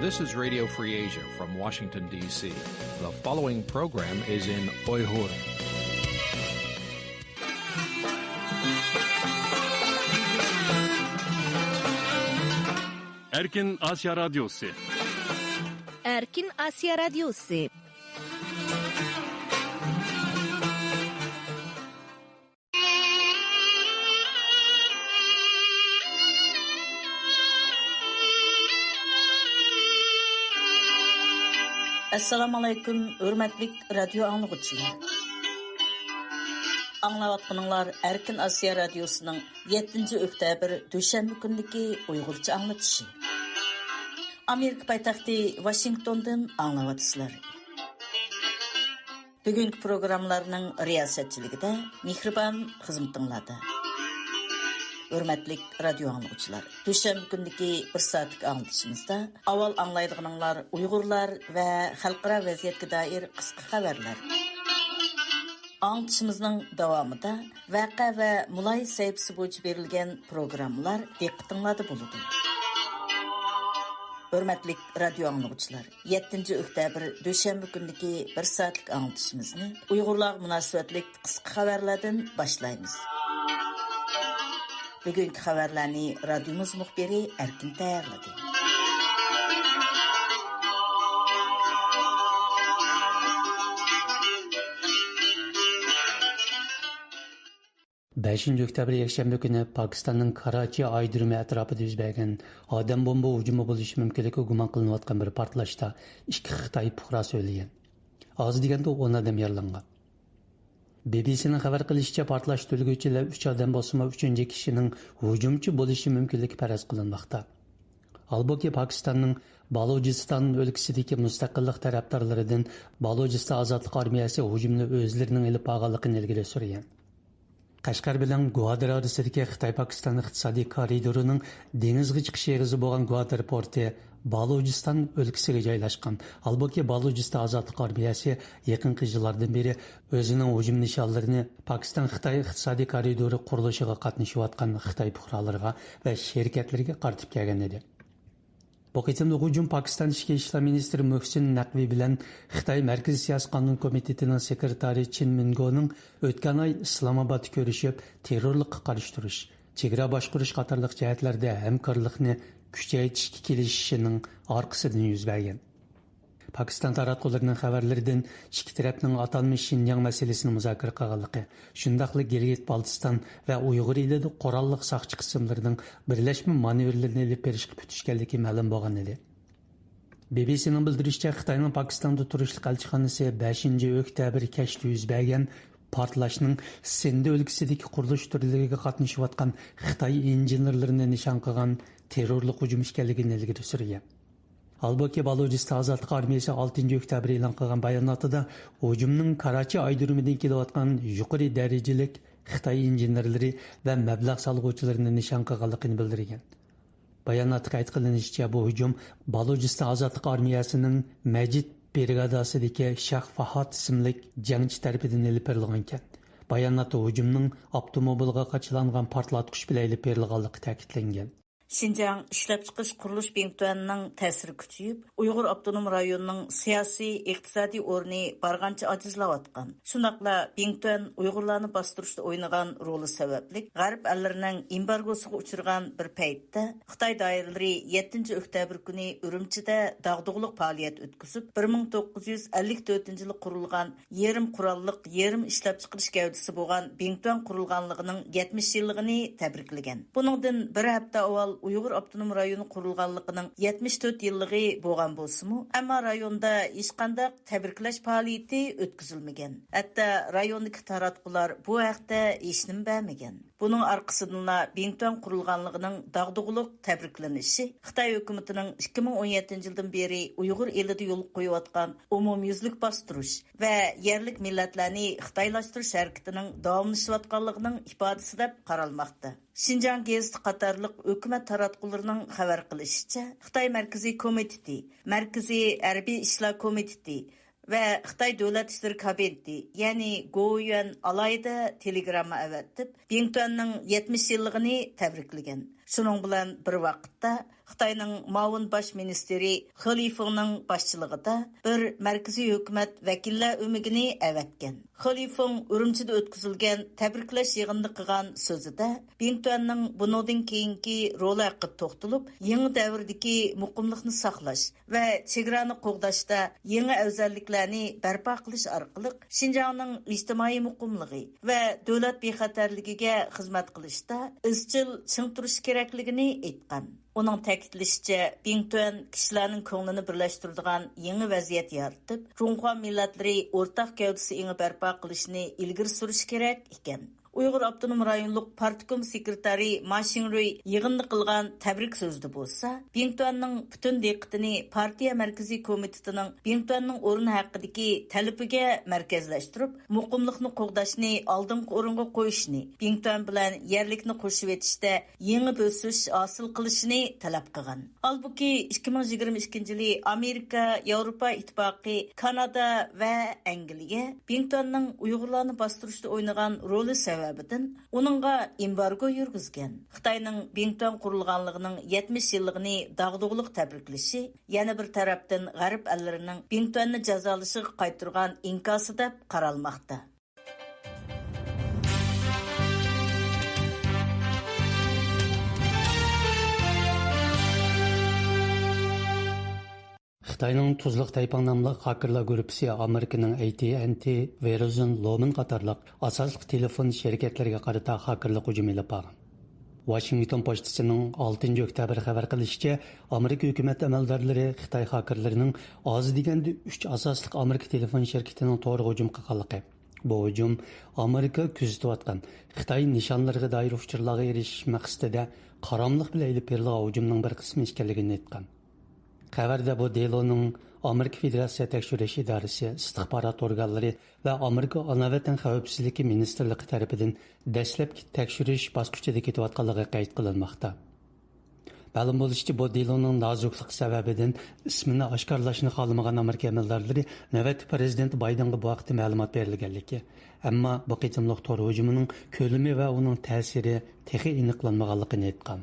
This is Radio Free Asia from Washington, D.C. The following program is in Uyghur. Erkin Asya Radyosu. Erkin Asya Radyosu. Assalamu alaikum, hürmetlik radyo anlıqçılar. Anlavatqınlar Erkin Asya Radyosu'nun 7. oktyabr düşenbe gündeki Uygurca anlatışı. Amerika paytaxtı Washington'dan anlavatısılar. Bugünkü programlarının riyasetçiligide Mihriban xizmetinlerde. Hürmetlik radyo anlıqçılar. Düşenbe gündeki bir saatlik anlatışımızda aval anlaydıqınlar Uygurlar ve xalqara vaziyetke dair qısqa xabarlar. Anlatışımızın davamında vaqa ve mulay sayfası boyunca verilgen programlar diqqətinizdə buludu. Hürmetlik radyo anlıqçılar, 7. oktyabr düşenbe gündeki bir saatlik anlatışımızını Uygurlar münasebetlik qısqa xabarlardan başlayımız. Bugünkü xabarlarni radyomuz muxbiri Erkin tayarladı. 5 oktyabr yakshanba kuni Pakistanning Karachi aydırımı atrofida yuz bergan odam bomba hujumi bo'lishi mumkinligi gumon qilinayotgan bir portlashda 2 Xitoy fuqarosi o'lgan. Oz deganda 10 odam yaralangan. BBC'nin xabar qilishicha portlash turguvchilar 3 odam bo'lsa, 3-chi kishining hujumchi bo'lishi mumkinligi faraz qilinmoqda. Halbuki Pakistanning Balojiston o'lkasidagi mustaqillik tarafdorlaridan Balojiston ozodlik armiyasi hujumni o'zlarining ilib olganligini ilgari surgan. Qashqar bilan Gwadar orasidagi Xitoy-Pokiston iqtisodiy koridorining dengizga chiqish eg'izi bo'lgan Gwadar porti Balojiston o'lkasiga joylashgan. Halbuki Balojiston ozodlik armiyasi yaqinqi yillardan beri o'zining hujum nishonlarini Pokiston-Xitoy iqtisodiy koridori qurilishiga qatnashayotgan Xitoy fuqarolariga va shirkatlarga qaratib kelgan edi. Bu qitimli hujum Pakistan Ichki ishlar ministri Muhsin Naqvi bilan Xitoy Markaziy siyosiy qonun komitetining sekretari Chin Mingoning o'tgan oy Islomobodda ko'rishib, terrorlikqa qarshi turish, chegara boshqarish qatorliq jihatlarda hamkorlikni kuchaytirishga kelishishining orqasidan yuz bergan. Pakistan taratqullarining xabarlaridan ikki tarafning atalmish Xinjiang masalasini muzokara qilganligi, shundaqli Gilgit-Baltiston va Uyg'ur elida qurolliq saqchi qismlarining birlashma manevrlarini olib berishga tutishganligi ma'lum bo'lgan edi. BBC'ning bildirishicha, Xitoyning Pokistonda turishlik elchixonasi 5 oktyabr kechda yuz bergan portlashning Sindi o'lkasidagi qurilish turlariga qatnashayotgan Xitoy injenerlarini nishon qilgan terrorlik hujum ekanligini ilgari surgan. Halbuki Balojiston ozodlik armiyasi 6 oktyabr e'lon qilgan bayonotida hujumning Karachi aydırımından kelayotgan yuqori darajalik Xitoy injenerlari va mablag' solg'uvchilarini nishon qilganligini bildirgan. Bayonotda qayd qilinishicha, bu hujum Balojiston ozodlik armiyasining Majid brigaдаsidagi Shah Fahad ismli jangchi tarafidan olib berilgan ekan. Bayonotda hujumning avtomobilga qachilangan portlatqich bilan olib berilganligi ta'kidlangan. Xinjiang ishlab chiqish qurilish Bingtuanning ta'siri kuchayib, Uyg'ur avtonom rayonining siyosiy, iqtisodiy o'rni bargancha ajizlayotgan. Shundaqla Bingtuan Uyg'urlarni bostirishda o'ynagan roli sababli G'arb allarining embargosiga uchirgan bir paytda Xitoy doiralari 7 oktyabr kuni Urumchida dag'dug'liq faoliyat o'tkazib, 1954-yili qurilgan yarim qurolliq, yarim ishlab chiqarish gavdasi bo'lgan Bingtuan qurilganligining 70 yilligini tabriklagan. Buningdan bir hafta avval Uyghur Avtonom rayonu qurulganligining 74 yilligi bo'lgan bo'lsa-mu, ammo rayonda hech qanday tabriklash faoliyati o'tkazilmagan. Hatto rayondagi taratqular bu haqda hech nima bilmagan. Buning orqasidan Bingtuan qurulganligining dag'dug'liq tabriklanishi Xitoy hukumatining 2017-yildan beri Uyg'ur elida yo'l qo'yayotgan umumyuzlik bostirish va yerlik millatlarni xitoylashtirish harakatining davomlashayotganligining ifodasi deb qaralmoqda. Xinjiang geziti qatorliq hukumat taratqullarining xabar qilishicha, Xitoy Markaziy komiteti, Markaziy harbiy ishlar komiteti va Xitoy davlat ishlari kabineti, ya'ni Goyuan alayda telegramma avatib, Bingtuanning 70 yilligini tabriklagan. Шуның белән бер вакытта Xitayning Ma'aun baş ministeri He Lifengning başçılığında bir mərkəzi hökumət vəkillər ömigini əvətgan. He Lifeng Urumchida o'tkazilgan tabriklash yig'inida qilgan so'zida Bingtuanning buningdan keyingi roli haqida to'xtalib, yangi davrdagi muqimlikni saqlash va chegarani qo'g'dashda yangi afzalliklarni barpo qilish orqali Xinjiangning ijtimoiy muqimligi va davlat bexatarligiga xizmat qilishda izchil ching turish kerakligini aytgan. Onun ta'kidlashicha, Bingtuan kishilarning ko'nglini birlashtiradigan yangi vaziyat yaratib, Junxo millatlari o'rtaq gavdasi eng barpo qilishni ilgari surish kerak ekan. Uyghur Abdunum rayonluq partikum sekretari Ma Xingrui yig'inni qilgan tabrik so'zida bo'lsa, Bingtuanning butun diqqatini partiya markaziy komitetining Bingtuanning o'rni haqidagi talabiga markazlashtirib, muqimlikni qo'g'dashni oldingi o'ringa qo'yishni, Bingtuan bilan yerlikni qo'shib etishda yangi bo'sish hosil qilishni talab qilgan. Halbuki 2022-yili Amerika, Yevropa ittifoqi, Kanada va Angliya Bingtuanning Uyg'urlarni bostirishda o'ynagan roli sababidan onunğa embargo yurgizgan. Xitayning Bingtuan qurilganligining 70 yilligini dag'dug'liq tabriklashi yana bir tarafdan g'arb allarining Bingtuanni jazolashiga qaytirgan inkosi deb qaralmoqda. Xitayning Tuzluq Taypan nomli hakerlar guruhi Amerikaning AT&T, Verizon, Lumen qatorliq asosli telefon shirkatlariga qarata hakerlik hujumi ilib borgan. Washington pochtasining 6 oktyabr xabar qilishicha, Amerika hukumat amaldorlari Xitoy hakerlarining oz deganda 3 asosli Amerika telefon shirkatining to'g'ri hujum qilganligi. Bu hujum Amerika kuzatayotgan Xitoy nishonlariga doir uchurlarga erishish maqsadida qaramliq bilan ilib berilgan hujumning bir qismi ekanligini aytgan. Xabarda bu deloning Amerika Federatsiya tekshirish idorasi, istixborot organlari va Amerika Ana vatan xavfsizligi ministrligi tomonidan dastlabki tekshirish bosqichida ketayotganligi qayd qilinmoqda. Ma'lum bo'lishicha, bu deloning nozukligi sababidan ismini oshkorlashni xohlamagan Amerika amaldorlari navbatchi prezident Baydenga bu vaqtda ma'lumot berilganligi, ammo bu qitimliq to'g'ri hujumining ko'lami va uning ta'siri texnik aniqlanmaganligini aytgan.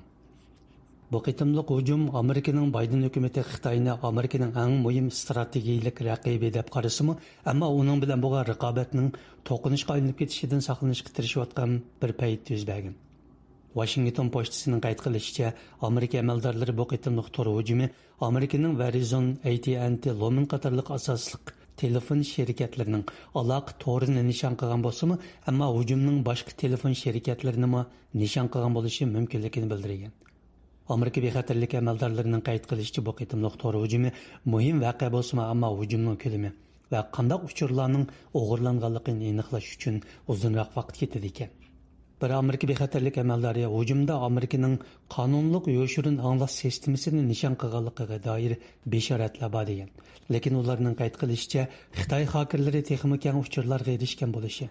Bu qitimliq hujum Amerikaning Bayden hukumati Xitoyni Amerikaning eng muhim strategik raqibi deb qarasimi, ammo uning bilan bo'lgan raqobatning to'qinishga aylanib ketishidan saqlanishga tirishayotgan bir payt yuz bergan. Washington pochtasining qayd qilishicha, Amerika amaldorlari bu qitimliq to'g'ri hujumi Amerikaning Verizon, AT&T, Lumen qatorliq asosli telefon shirkatlarining aloqa to'rini nishon qilgan bo'lsa-mu, ammo hujumning boshqa telefon shirkatlarini nishon qilgan bo'lishi mumkinligini bildirgan. Amerika bexatarlik amaldorlarining qayd qilishicha, bu qitimliq to'g'ri hujumi muhim voqea bo'lsa-mu, ammo hujumning ko'lami va qanday uchurlarning o'g'irlanganligini aniqlash uchun uzunroq vaqt ketdi ekan. Bir Amerika bexatarlik amaldori hujumda Amerikaning qonunliq yoshirin anglash sistemasini nishon qilganligiga doir bishoratlar bor degan. Lekin ularning qayd qilishicha, Xitoy hakerlari texnik keng uchurlarga erishgan bo'lishi,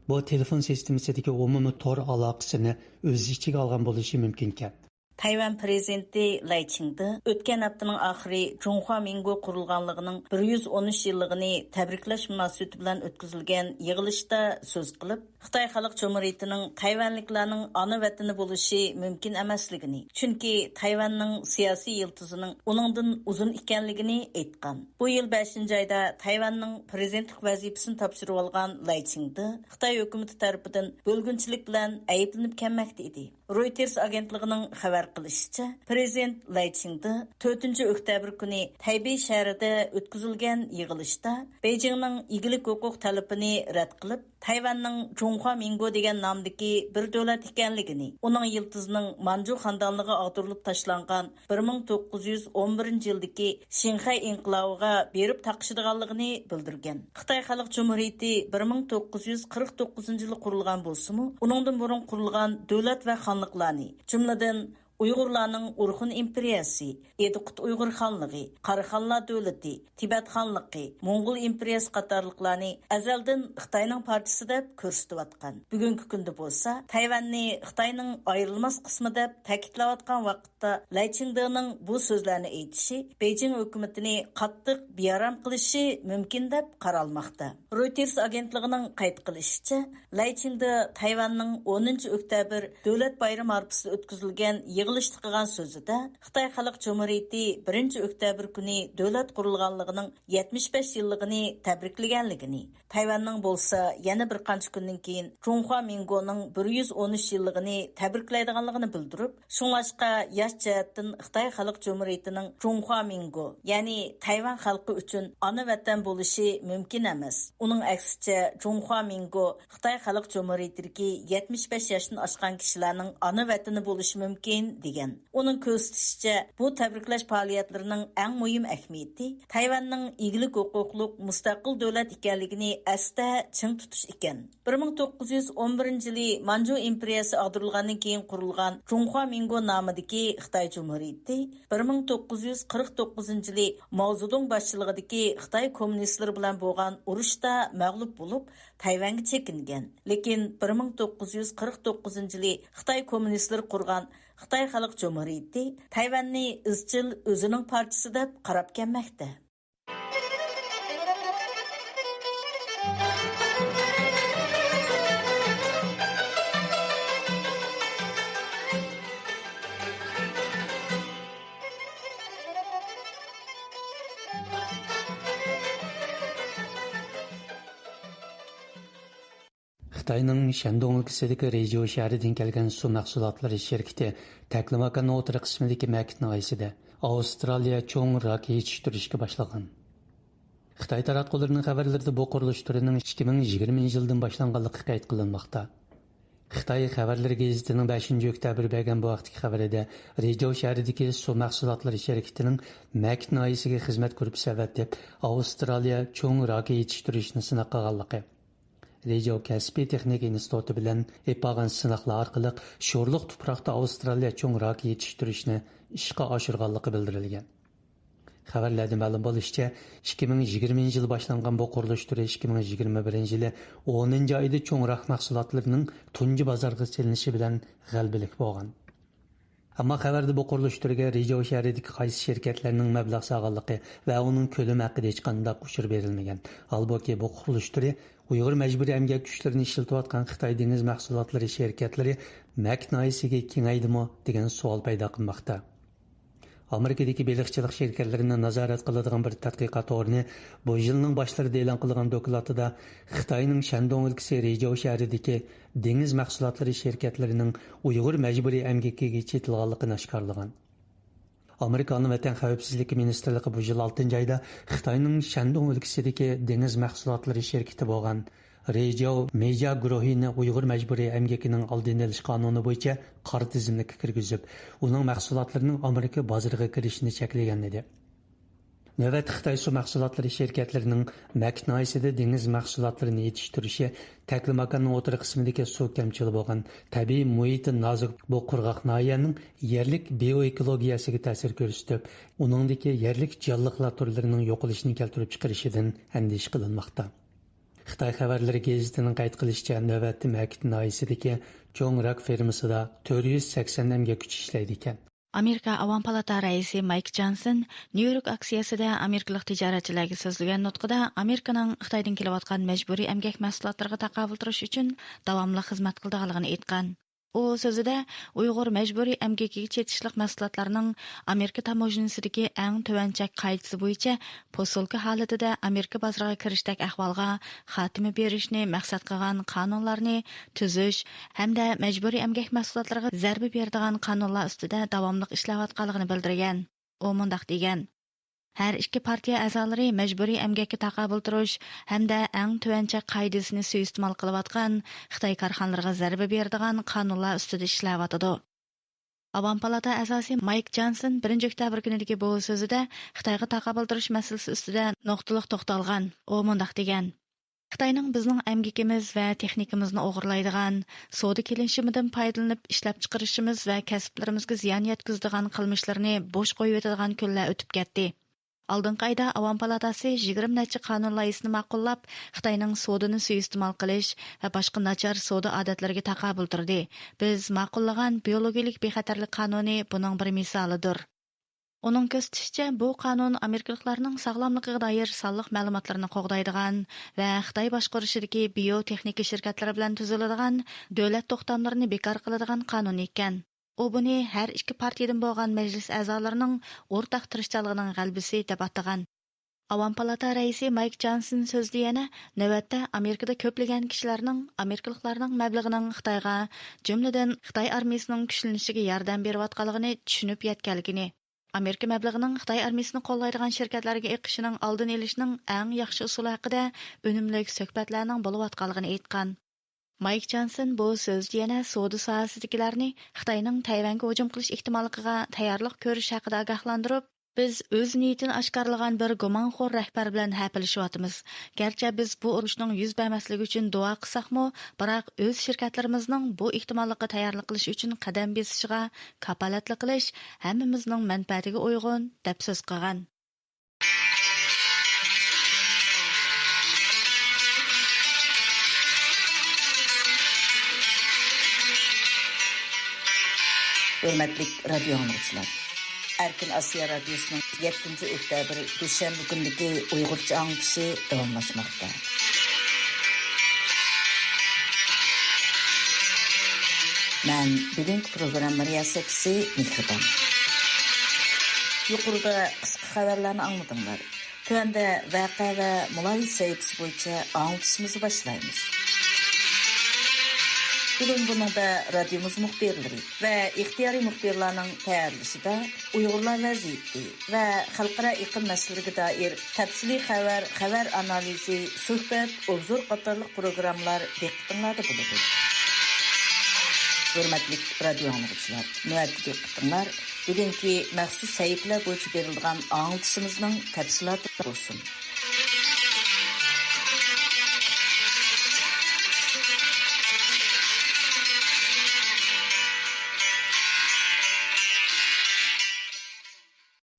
bu telefon sistemasidagi umumiy tor aloqasini o'z ichiga olgan bo'lishi mumkin ekan. Tayvan prezidenti Lai Ching-de o'tgan haftaning oxiri Junxo Mingo qurilganligining 113 yilligini tabriklash munosabati bilan o'tkazilgan yig'ilishda so'z qilib, Xitoy Xalq Cumhuriyatining Tayvanliklarning ona vatani bo'lishi mumkin emasligini, chunki Tayvanning siyosiy yiltizining uningdan uzun ekanligini aytgan. Bu yil 5-oyda Tayvanning prezidentlik vazifasini topshirib olgan Lai Ching-de Xitoy hukumati tomonidan bo'lgunchilik bilan ayblanib kelmoqda edi. Reuters agentligining xabar qilishicha, prezident Lai Ching-de 4-oktyabr kuni Taybey shahrida o'tkazilgan yig'ilishda Beijingning igilik huquq talabini rad qilib, Tayvanning Junxo Mingo degan nomdagi bir davlat ekanligini, uning yiltizining Manju xonadonligiga ag'darilib tashlangan 1911-yildagi Xinhai inqilobiga berib taqishdiganligini bildirgan. Xitoy Xalq Cumhuriyati 1949-yilda qurilgan bo'lsa-mu, uningdan burun qurilgan davlat va xonliqlarni, jumladan Uyg'urlarning Urxun imperiyasi, Ediqut Uyg'ur xonligi, Qarixonlar davlati, Tibet xonligi, Mo'ng'ul imperiyasi qatorliqlarni azaldan Xitoyning partiyasi deb ko'rsatayotgan. Bugungi kunda bo'lsa, Tayvanni Xitoyning ayrilmas qismi deb ta'kidlayotgan vaqtda Lai Ching-dening bu so'zlarni aytishi Beijing hukumatini qattiq bearam qilishi mumkin deb qaralmoqda. Reuters agentligining qayd qilishicha, Lai Ching-de Tayvanning 10-oktyabr davlat bayrami arafasida o'tkazilgan yig'ilishda qilgan so'zida Xitoy Xalq Cumhuriyeti 1-oktyabr kuni davlat qurilganligining 75 yilligini tabriklaganligini, Tayvanning bo'lsa yana bir qancha kundan keyin Chunhua Mingoning 113 yilligini tabriklaydiganligini bildirib, shunlashqa yosh jihatdan Xitoy Xalq Cumhuriyetining Chunhua Mingo, ya'ni Tayvan xalqi uchun ona vatan bo'lishi mumkin emas. Uning aksicha Chunhua Mingo Xitoy Xalq Cumhuriyetidagi 75 yoshdan oshgan kishilarning ona vatani bo'lishi mumkin degan. Uning ko'rsatishicha, bu tabriklash faoliyatlarining eng muhim ahamiyati Tayvanning egalik huquqli mustaqil davlat ekanligini asda ching tutish ekan. 1911-yili Manchu imperiyasi ag'darilgandan keyin qurilgan Chunhua Mingo nomidagi Xitoy Cumhuriyeti 1949-yili Mao Zedong boshchiligidagi Xitoy kommunistlari bilan bo'lgan urushda mag'lub bo'lib, Tayvanga chekingan. Lekin 1949-yili Xitoy kommunistlari qurgan Xitoy Xalq Cumhuriyeti Tayvanni izchil o'zining parchasi deb qarab kelmoqda. Xitoyning Shandong өлкәсендәге Рейжоу шәһәреннән килгән су мәхсулатлары şirkәте Тәклимаканның отыр кысмындагы мәктәп айсыда Австралия чоң рак yetiştirishga башлаган. Xitoy таратқуларының хәбәрләрендә бу курылыш түренең 2020 елдан башланганлыгы кайт кылынмакта. Xitoy xabarlari gazetining 5-oktyabr bergan bu vaqtdagi xabarida Rejov shahridagi suv mahsulotlari shirkatining Makn oyisiga xizmat ko'rib savatdeb Avstraliya cho'ng raki yetishtirishni sinab qilganligi. Rejov kasbiy texnika instituti bilan epagan sinoqlar orqali sho'rliq tuproqda Avstraliya cho'ng raki yetishtirishni ishga oshirganligi bildirilgan. Xabarlarda ma'lum bo'lishicha, 2020 yil boshlangan bu qurilish turi 2021 yili 10 oyda cho'ng rak mahsulotlarining tunji bozorga selinishi bilan g'albilik bo'lgan. Ammo xabarda bu qurilish turiga Rejov shahridagi qaysi shirkatlarning mablag' solganligi va uning ko'lami haqida hech qanday ushur berilmagan. Albatta bu qurilish turi Uyg'ur majburiy emgak kuchlarini ishlatayotgan Xitoy dengiz mahsulotlari shirkatlari Maknoyisiga kengaydimi degan savol paydo qilmoqda. Amerikadagi baliqchilik shirkatlarining nazorat qiladigan bir tadqiqot o'rni bu yilning boshlarida e'lon qilingan dokladida Xitoyning Shandong өлкәсе Rejov shahridagi dengiz mahsulotlari shirkatlarining Uyg'ur majburiy emgakiga chetilganligini oshkorlagan. Amerikaning Vatan xavfsizligi ministrligi bu yil 6-oyda Xitoyning Shandong өлкәсидagi dengiz mahsulotlari shirkati bo'lgan Rejov Media guruhini Uyg'ur majburiy emgakining oldini olish qonuni bo'yicha qora tizimga kirgizib, uning mahsulotlarining Amerika bozoriga kirishini cheklagan edi. Navbat Xitoy suv mahsulotlari shirkatlarining Maknoyisida dengiz mahsulotlarini yetishtirishi Taklimakanning o'tir qismidagi suv kamchili bo'lgan tabiiy muhiti nozik bu qurg'oq noyaning yerlik bioekologiyasiga ta'sir ko'rsatib, uningdagi yerlik jonliqlar turlarining yo'qolishini keltirib chiqarishidan andish qilinmoqda. Xitoy xabarlari gazetining qayd qilishicha, navbatda Maknoy noyisidagi cho'ng rak fermasida 480 emgak kuch ishlaydi ekan. Amerika Avam palata raisi Mike Johnson Nyu-York aksiyasida amerikalik tijoratchilarga so'zlagan nutqida Amerikaning Xitoydan kelayotgan majburiy emgak mahsulotlariga taqobil turish uchun davomli xizmat qilganligini aytgan. U so'zida Uyg'ur majburiy emgakiga chetishlik mahsulotlarining Amerika tamojnasidagi eng tuvanchak qoidasi bo'yicha posilka holatida Amerika bozoriga kirishdagi ahvolga xotima berishni maqsad qilgan qonunlarni tuzish hamda majburiy emgak mahsulotlariga zarba beradigan qonunlar ustida davomli ishlayotganligini bildirgan. U mundaq degan: Her ikki partiya a'zolari majburiy emgakka taqobil turish hamda eng tuvancha qoidasini suiiste'mol qilayotgan Xitoy korxonalariga zarba beradigan qonunlar ustida ishlayotdi. Avam palata a'zosi Mike Johnson 1-oktyabr kunidagi bu so'zida Xitoyga taqobil turish masalasi ustida nuqtaliq to'xtalgan. U mundaq degan: Xitoyning bizning emgakimiz va texnikamizni o'g'irlaydigan, savdo kelishimidan foydalanib ishlab chiqarishimiz va kasblarimizga ziyon yetkazadigan qilmishlarini bo'sh qo'yib o'tadigan kunlar o'tib ketdi. Алдыңғы айда Avam palatasi 20 necha qonun loyihasini ma'qullab, Xitoyning sodini suiiste'mol qilish va boshqa nachar soda odatlariga taqobil turdi. Biz ma'qullagan biologik bexatarlik qonuni buning bir misolidir. Uning ko'rsatishicha, bu qonun amerikaliklarning sog'lomligiga doir sonliq ma'lumotlarni qo'g'daydigan va Xitoy boshqarishidagi biotexnika shirkatlari bilan tuziladigan davlat to'xtamlarini bekor qiladigan qonun ekan. U buni har ikki partiyadan bo'lgan majlis a'zolarining o'rtaq tirishchiligining g'albisi deb atagan. Avam palata raisi Mike Johnson so'zda yana navbatda Amerikada ko'plagan kishilarning amerikaliklarning mablag'ining Xitoyga, jumladan Xitoy armiyasining kuchlanishiga yordam berayotganligini tushunib yetganligini, Amerika mablag'ining Xitoy armiyasini qo'llaydigan shirkatlarga eqishining oldini olishning eng yaxshi usuli haqida unumli suhbatlarning bo'layotganligini aytgan. Mike Johnson bu so'zda yana savdo sohasidagilarni Xitoyning Tayvanga hujum qilish ehtimolligiga tayyorlik ko'rish haqida ogohlantirib, biz o'z niyatini oshkorlagan bir gumonxo'r rahbar bilan hapilishayotimiz. Garchi biz bu urushning yuz bermasligi uchun duo qilsakmi, biroq o'z shirkatlarimizning bu ehtimollikka tayyorlik qilish uchun qadam bosishiga kapolatlik qilish hammamizning manfaatiga uyg'un deb so'z qilgan. Hürmetlik radyo anlıqçılar. Erkin Asya Radyosu'nun 7. oktyabr Düşenbe gündeki Uygurca anlatışı devamlaşmakta. Ben bugünkü program riyasetçisi Mihriban. Yukarıda kısa haberlerini anladınlar. Tövende vaka ve mulayit sayıpsı boyunca anlatışımızı başlayınız. Bugün bununda radyomuz muhbirleri ve ihtiyari muhbirlerinin tayarlışıda Uygurlar vaziyeti ve halkara iqlim meselelerine dair tepsili haber analizi, sohbet, obzor qatarlıq programlar diqqətinizdə buludur. Hürmetlik radyo anlıqçılar, növbəti diqqətinizlər bugünkü məxsus səhifələr boyunca verilən anlatışımızın təfsilatı olsun.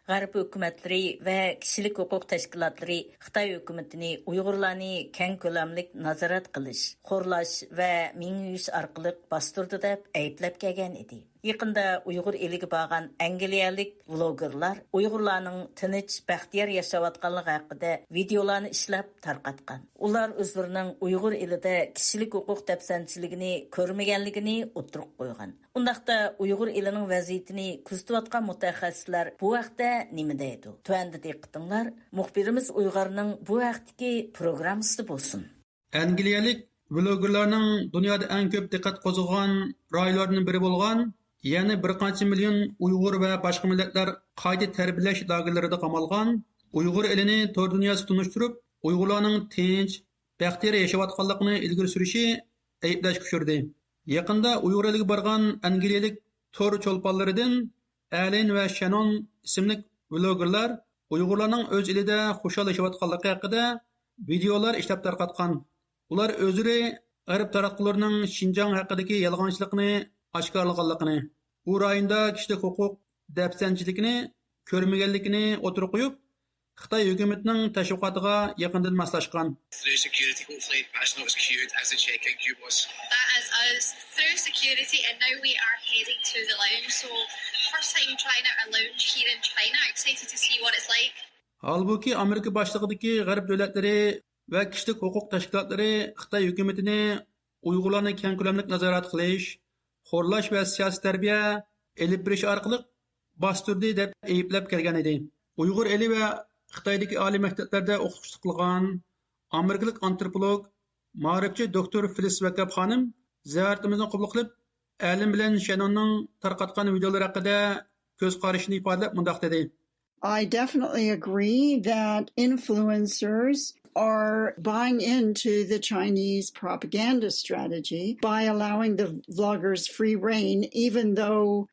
G'arb hukumatları ve kişilik hukuk teşkilatları Xitoy hukumatini Uyg'urlarni keng ko'lamlik nazorat qilish, xo'rlash va mingyush orqali bostirdi deb ayblab kelgan edi. Yaqinda Uyg'ur eliga borgan angliyalik vlogerlar Uyg'urlarning tinch, baxtiyor yashayotganligi haqida videolarni ishlab tarqatgan. Ular o'zlarining Uyg'ur elida kishilik hukuk dafsanchiligini ko'rmaganligini o'tirib qo'ygan. Undaqda Uyg'ur elining vaziyatini kuzatayotgan mutaxassislar bu vaqtda nima deydi? Tuanda diqqatinglar, muxbirimiz Uyg'urning bu vaqtdagi programmasi bo'lsin. Angliyalik vlogerlarning dunyoda eng ko'p diqqat qo'zg'agan rayonlardan biri bo'lgan, ya'ni bir qancha million Uyg'ur va boshqa millatlar qayta tarbiyalash lagerlarida qamalgan, Uyg'ur elini tor dunyosi tunishtirib, Uyg'urlarning tinch, baxtiyor yashayotganligini ilgari surishi ayblashga uchirdi. Yaqinda Uyg'ur eliga borgan angliyalik tor cho'lponlaridan Allen va Shannon ismli vlogerlar Uyg'urlarning o'z elida xushal yashayotganligi haqida videolar ishlab tarqatgan. Ular o'zlari Arab taraqqilarning Xinjiang haqidagi yolg'onchilikni oshkorlaganligini, bu rayonda kishilik huquq dafsanchiligini ko'rmaganligini o'tirib qo'yib, Xitoy hukumatining tashviqotiga yaqindan moslashgan. Through security, hopefully National was queued as the check-in queue was. That is us through security, and now we are heading to the lounge. So first time trying out a lounge here in China. Excited to see what it's like. Halbuki Amerika boshlig'idagi g'arb davlatlari va kishilik huquq tashkilotlari Xitoy hukumatini Uyg'urlarni keng ko'lamli nazorat qilish, xo'rlash va siyosiy tarbiya elib berish orqali bostirdi deb ayblab kelgan edi. Uyg'ur eli va Xitoydagi oliy maktablarda o'qituvchilik qilgan Amerikalik antropolog, ma'rifchi doktor Phyllis Wickham xonim ziyoratimizni qabul qilib, Allen bilan Shannonning tarqatgan videolar haqida ko'z qarashini ifodalab mundaq dedi. I definitely agree that influencers are buying into the Chinese propaganda strategy by allowing the vloggers free rein, even through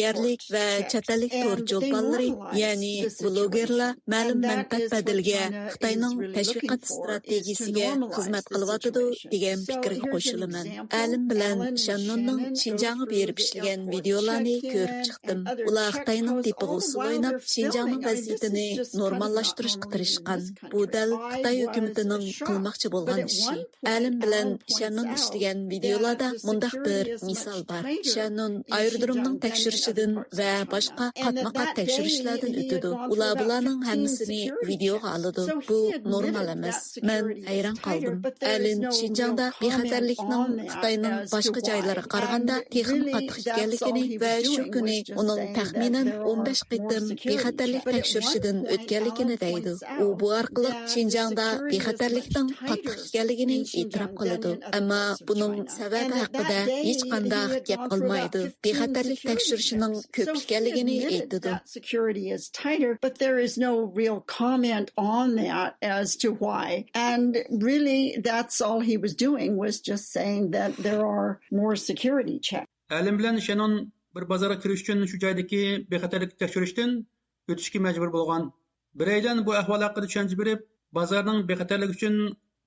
yerlik ve çetelik torjolpanları, yani vloggerlar ma'lum manfaat badalga Xitoyning tashviqot strategiyasiga xizmat qilyotidi degan fikrga qo'shilaman. Alim bilan Shannonning Xinjiangga berib ishlagan videolarni ko'rib chiqdim. Ular Xitoyning tepiga usul o'ynab, Xinjiangning vaziyatini normallashtirishga tirishgan. Bu дәл Қытай үкіметінің қылмақчы болған іші. Әлім білән Шәннон іштеген видеоларда мұндақ бір мисал бар. Шәннон аэродромның тәкшірішіден вә башқа қатма-қат тәкшірішлерден өтіді. Бұларның әмісіні видеоға алыды. Бұл нормал емес. Мен әйран қалдым. Әлін Шинжаңда бейхатерлікнің Қытайның башқа жайлары қарғанда текім қатық екенлігini вә шу күні оның тәхминен 15 қиттім бейхатерлік тәкшірішіден өткенлігini deydi. U bu arqılıq Şinjangda bexatarlikning qattiq ekanligini e'tirof qiladi. Ammo buning sababi haqida hech qanday gap qilmaydi. Bexatarlik tekshirishining ko'p ekanligini aytadi. Security is tighter, but there is no real comment on that as to why. And really that's all he was doing was just saying that there are more security checks. Alim bilan Shannon bir bozorga kirish uchun shu joydagi bexatarlik tekshirishdan o'tishga majbur bo'lgan. Bireyden bu ahval hakkında düşünce berip, bazarның bexatarligi uchun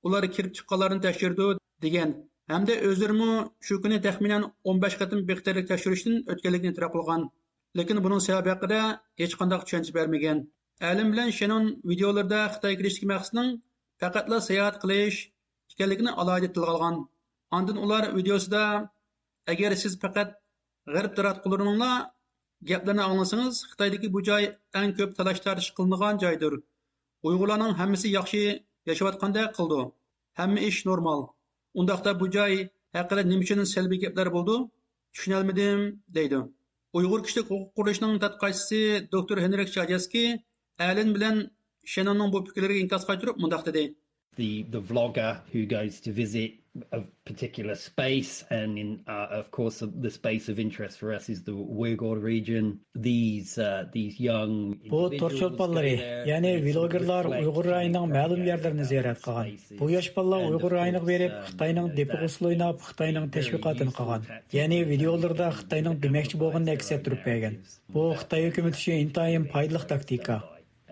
ular kirib chiqqanlarni tekshirdi degan. Hamda o'zlari shu kuni taxminan 15 qatim bexatarlik tekshirishdan o'tganligini e'tirof qilgan. Lekin buning sababi haqida hech qanday tushuncha bermagan. Alim bilan Shannon videolarda Xitoy kirishki maqsadning faqatla sayohat qilish ekanligini alohida tilga olgan. Ondan ular videosida agar siz faqat g'arb taratqularning gaplarni anglasangiz, Xitoydagi bu joy eng ko'p talash-tartish qilingan joydir. Uyg'urlarning hammasi yaxshi yashayotganda qildi. Hamma ish normal. Undaqda bu joy haqida nima uchun salbiy gaplar bo'ldi? Tushunolmadim, deydi. Uyg'ur kishilik huquq qurishning tadqiqotchisi doktor Henrik Chajaski Allen bilan Shannonning bu fikrlariga inkas qaytarib mundaq dedi. The vlogger who goes to visit a particular space, and of course the space of interest for us is the Uyghur region. These young bu torçolpanları, yani vloggerlar Uyghur rayonunun ma'lum yerlerini ziyaret qilgan. Bu yosh bolalar Uyghur rayoniga berib, Xitoyning depik usul o'ynab, Xitoyning tashviqotini qilgan. Yani videolarda Xitoyning demoqchi bo'lganini aks ettirib bergan. Bu Xitoy hukumati uchun intayin foydali taktika.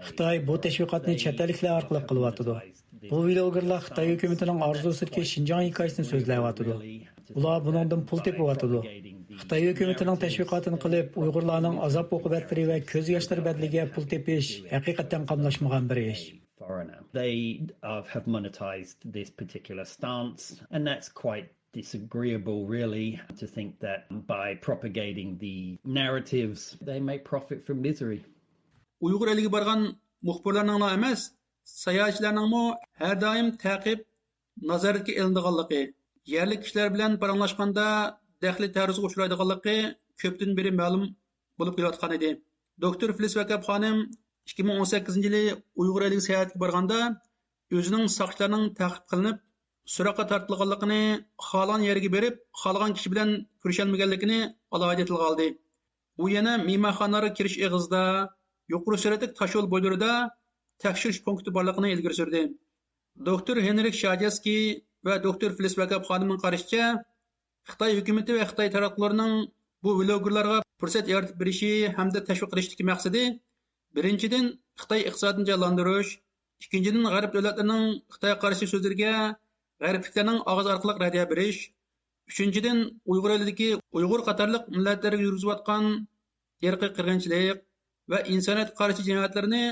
Xitoy bu tashviqotni chet elliklar orqali qilyapti. Bu vloggerlar Xitoy hukumatining orzusidagi Xinjiang hikoyasini so'zlayapti. Ular buningdan pul tepyapti. Xitoy hukumatining tashviqotini qilib, Uyg'urlarning azob oqibatlari va ko'z yoshlari badliga pul tepish haqiqatan qamlashmagan bir ish. They have monetized this particular stance, and that's quite disagreeable, really, to think that by propagating the narratives they may profit from misery. Uyg'ur eliga borgan muxbirlarning emas, sayohatchilarning har doim ta'qib nazoratga ilinganligi, yerli kishilar bilan paranglashganda daxli taruzga uchraydiganligi ko'pdan beri ma'lum bo'lib kelayotgan edi. Doktor Filiz Vakab xonim 2018-yili Uyg'ur eliga sayohatga borganda o'zining soqchilarning ta'qib qilinib, so'roqqa tortilganligini, xohlagan yerga berib, xohlagan kishi bilan ko'risholmaganligini alohida tilga oldi. U yana mehmonxonaga kirish eg'izida, yuqori sur'atli tashyo'l bo'ylarida tekshirish punkti borligini ilgari surdi. Doktor Henrik Chajaski va doktor Filiz Vakab xonimning qarashicha, Xitoy hukumati va Xitoy taraflarining bu vloggerlarga fursat yaratib berishi hamda tashviq qilishdagi maqsadi birinchidan Xitoy iqtisodini jonlantirish, ikkinchidan g'arb davlatlarining Xitoy qarshi so'zlariga g'arbliklarning og'iz orqali raddiya berish, uchinchidan Uyg'ur elidagi Uyg'ur qatorliq millatlarga yurilayotgan irqiy qirg'inchilik va insoniyat qarshi jinoyatlarni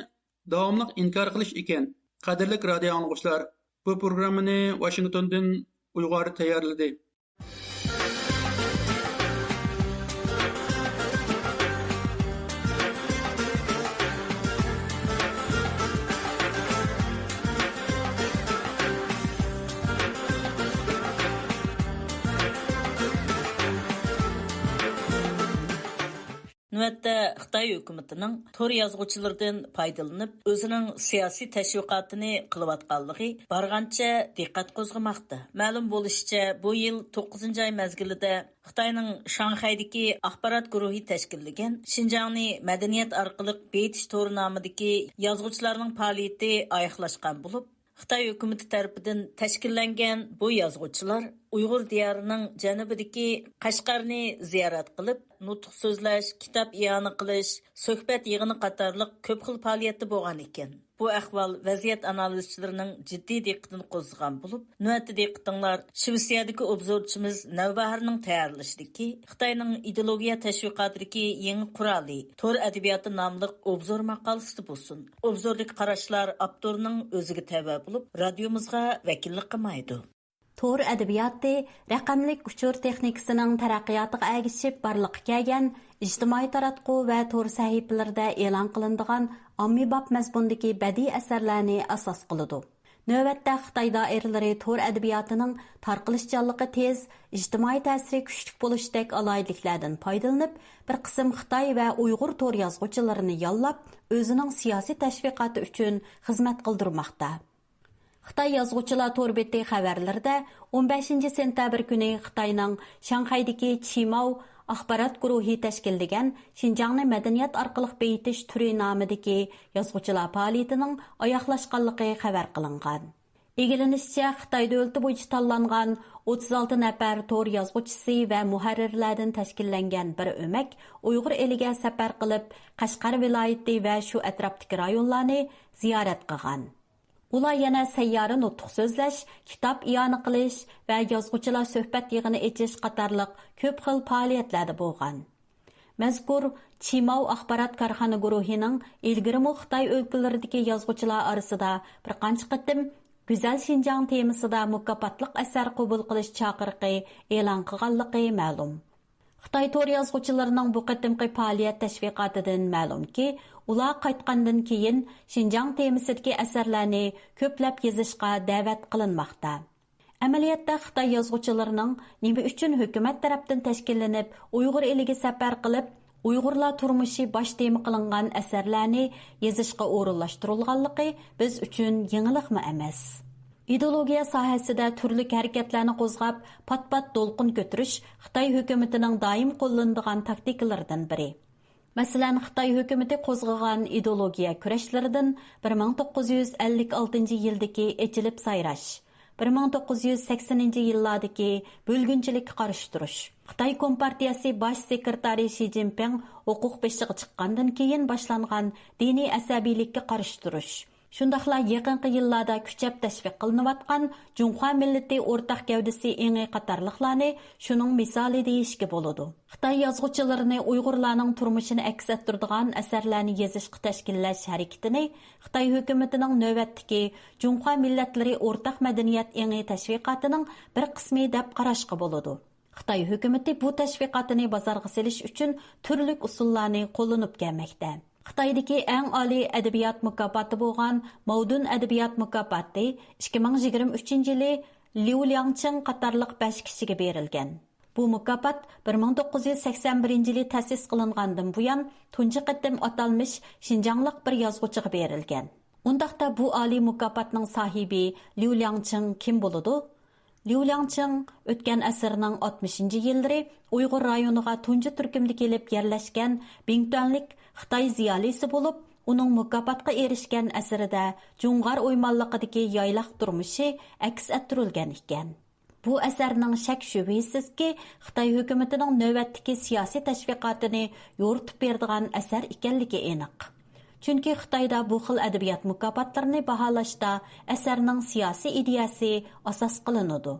davomli inkor qilish ekan. Qadrli radio anglag'uvchilar, bu programmani Washingtondan Uyg'ur tayyorladi. Növətdə Xitay hökumətinin tor yazğıçılardan faydalanıb özünün siyasi təşviqatını qılıbatqanlığı barğanca diqqət qozğamaqda. Məlum bolışca bu yıl 9-cı ay məzgilində Xitayning Şanxaydakı axbarat guruhi təşkilləgən Şinjanni mədəniyyət arqılıq beytiş toru namidagi yazğıçılarning fəaliyyəti ayıqlaşqan olub, Xitay hökuməti tərəfindən təşkilləngən bu yazğıçılar Uyğur diyarının cənubidagi Qashqarni ziyorat qilib, nutq so'zlash, kitob i'ona qilish, suhbat yig'ini qatorliq ko'p xil faoliyatda bo'lgan ekan. Bu ahval vaziyat analizçilarining jiddiy diqqatini qo'zg'agan bo'lib, navbatda diqqatinglar Shvetsiyadagi obzorchimiz Navbaharning tayyorlashdagi Xitoyning ideologiya tashviqotidagi yangi quroli Tor adabiyoti nomli obzor maqolasida bo'lsin. Obzordagi qarashlar avtorining o'ziga tava bo'lib, radiomizga vakillik qilmaydi. Tor adabiyoti raqamlik uchur texnikasining taraqqiyotiga ergishib barliqqa kelgan ijtimoiy taratqu va tor sahifalarida e'lon qilinadigan ommabop mazmundagi badiiy asarlarni asos qiladi. Navbatda Xitoy doiralari tor adabiyotining tarqalishchanligi tez, ijtimoiy ta'siri kuchli bo'lishdek alayliklardan foydalanib, bir qism Xitoy va Uyg'ur tor yozuvchilarini yollab, o'zining siyosiy tashviqoti uchun xizmat qildirmoqda. Xitoy yozuvchilar tor beti xabarlarida 15 sentabr kuni Xitoyning Shanxaydagi Chimao axborot guruhi tashkillagan Xinjiangni madaniyat orqali beyitish turi nomidagi yozuvchilar faoliyatining oyoqlashganligi xabar qilingan. Egilinishcha Xitoy davlati bo'yicha tanlangan 36 nafar tor yozuvchisi va muharrirlardan tashkillangan bir o'mak Uyg'ur eliga safar qilib, Qashqar viloyati va shu atrofdagi rayonlarni ziyorat qilgan. Ular yana sayyora nutq so'zlash, kitob iyona qilish va yozuvchilar suhbat yig'ini echish qatorliq ko'p xil faoliyatlarda bo'lgan. Mazkur Chimao axborot korxona guruhining ilgari Xitoy o'lkalaridagi yozuvchilar orasida bir qancha qatim Güzel Xinjiang temasida mukofotliq asar qabul qilish chaqiriqi e'lon qilganligi ma'lum. Xitoy tor yozuvchilarining bu qatimqi faoliyat tashviqotidan ma'lumki, ular qaytgandan keyin Xinjiang temasidagi asarlarni ko'plab yozishga da'vat qilinmoqda. Amaliyotda Xitoy yozuvchilarining nima uchun hukumat tarafdan tashkillanib, Uyg'ur eliga safar qilib, Uyg'urlar turmushi bosh tema qilingan asarlarni yozishga o'rinlashtirilganligi biz uchun yangilikmi emas. Ideologiya sohasida turli harakatlarni qo'zg'ab, pat-pat to'lqin ko'tirish Xitoy hukumatining doim qo'llanadigan taktikalardan biri. Masalan, Xitoy hukumati qo'zg'agan ideologiya kurashlaridan 1956 yildagi echilib sayrash, 1980-yillardagi bo'lgunchilikka qarshi turish. Xitoy Kompartiyasi bosh sekretari Xi Jinping huquq beshiga chiqqandan keyin boshlangan diniy asabiylikka qarshi turish. Shundaqla yaqinqi yillarda kuchab tashviq qilinayotgan Junxo millati o'rtaq gavdasi engi qatorliqlarni shuning misoli deyishga bo'ladi. Xitoy yozuvchilarini Uyg'urlarning turmushini aks ettiradigan asarlarni yozishga tashkillash harakatini Xitoy hukumatining navbatdagi Junxo millatlari o'rtaq madaniyat engi tashviqotining bir qismi deb qarashga bo'ladi. Xitoy hukumati bu tashviqotini bozorga selish uchun turli usullarni qo'llanib kelmoqda. Xitoydagi eng oliy adabiyot mukofoti bo'lgan Maudun adabiyot mukofoti 2023-yili Liu Liangcheng qatorliq 5 kishiga berilgan. Bu mukofot 1981-yili ta'sis qilingandan buyon tunji qatim atalmish Xinjianglik bir yozuvchiga berilgan. Undaqda bu oliy mukofotning sohibi Liu Liangcheng kim bo'ladi? Liu Liangcheng o'tgan asrning 60-yillari Uyg'ur rayoniga tunji turkumda kelib yerlashgan Bingtuanlik Xitoy ziyolisi bo'lib, uning mukofotga erishgan asarida Jungar o'ymonliqidagi yaylaq turmushi aks ettirilgan ekan. Bu asarning shak shubhisizki Xitoy hukumatining navbatdagi siyosiy tashviqotini yo'ritib beradigan asar ekanligi aniq. Chunki Xitoyda bu xil adabiyot mukofotlarini baholashda asarning siyosiy ideyasi asos qilinadi.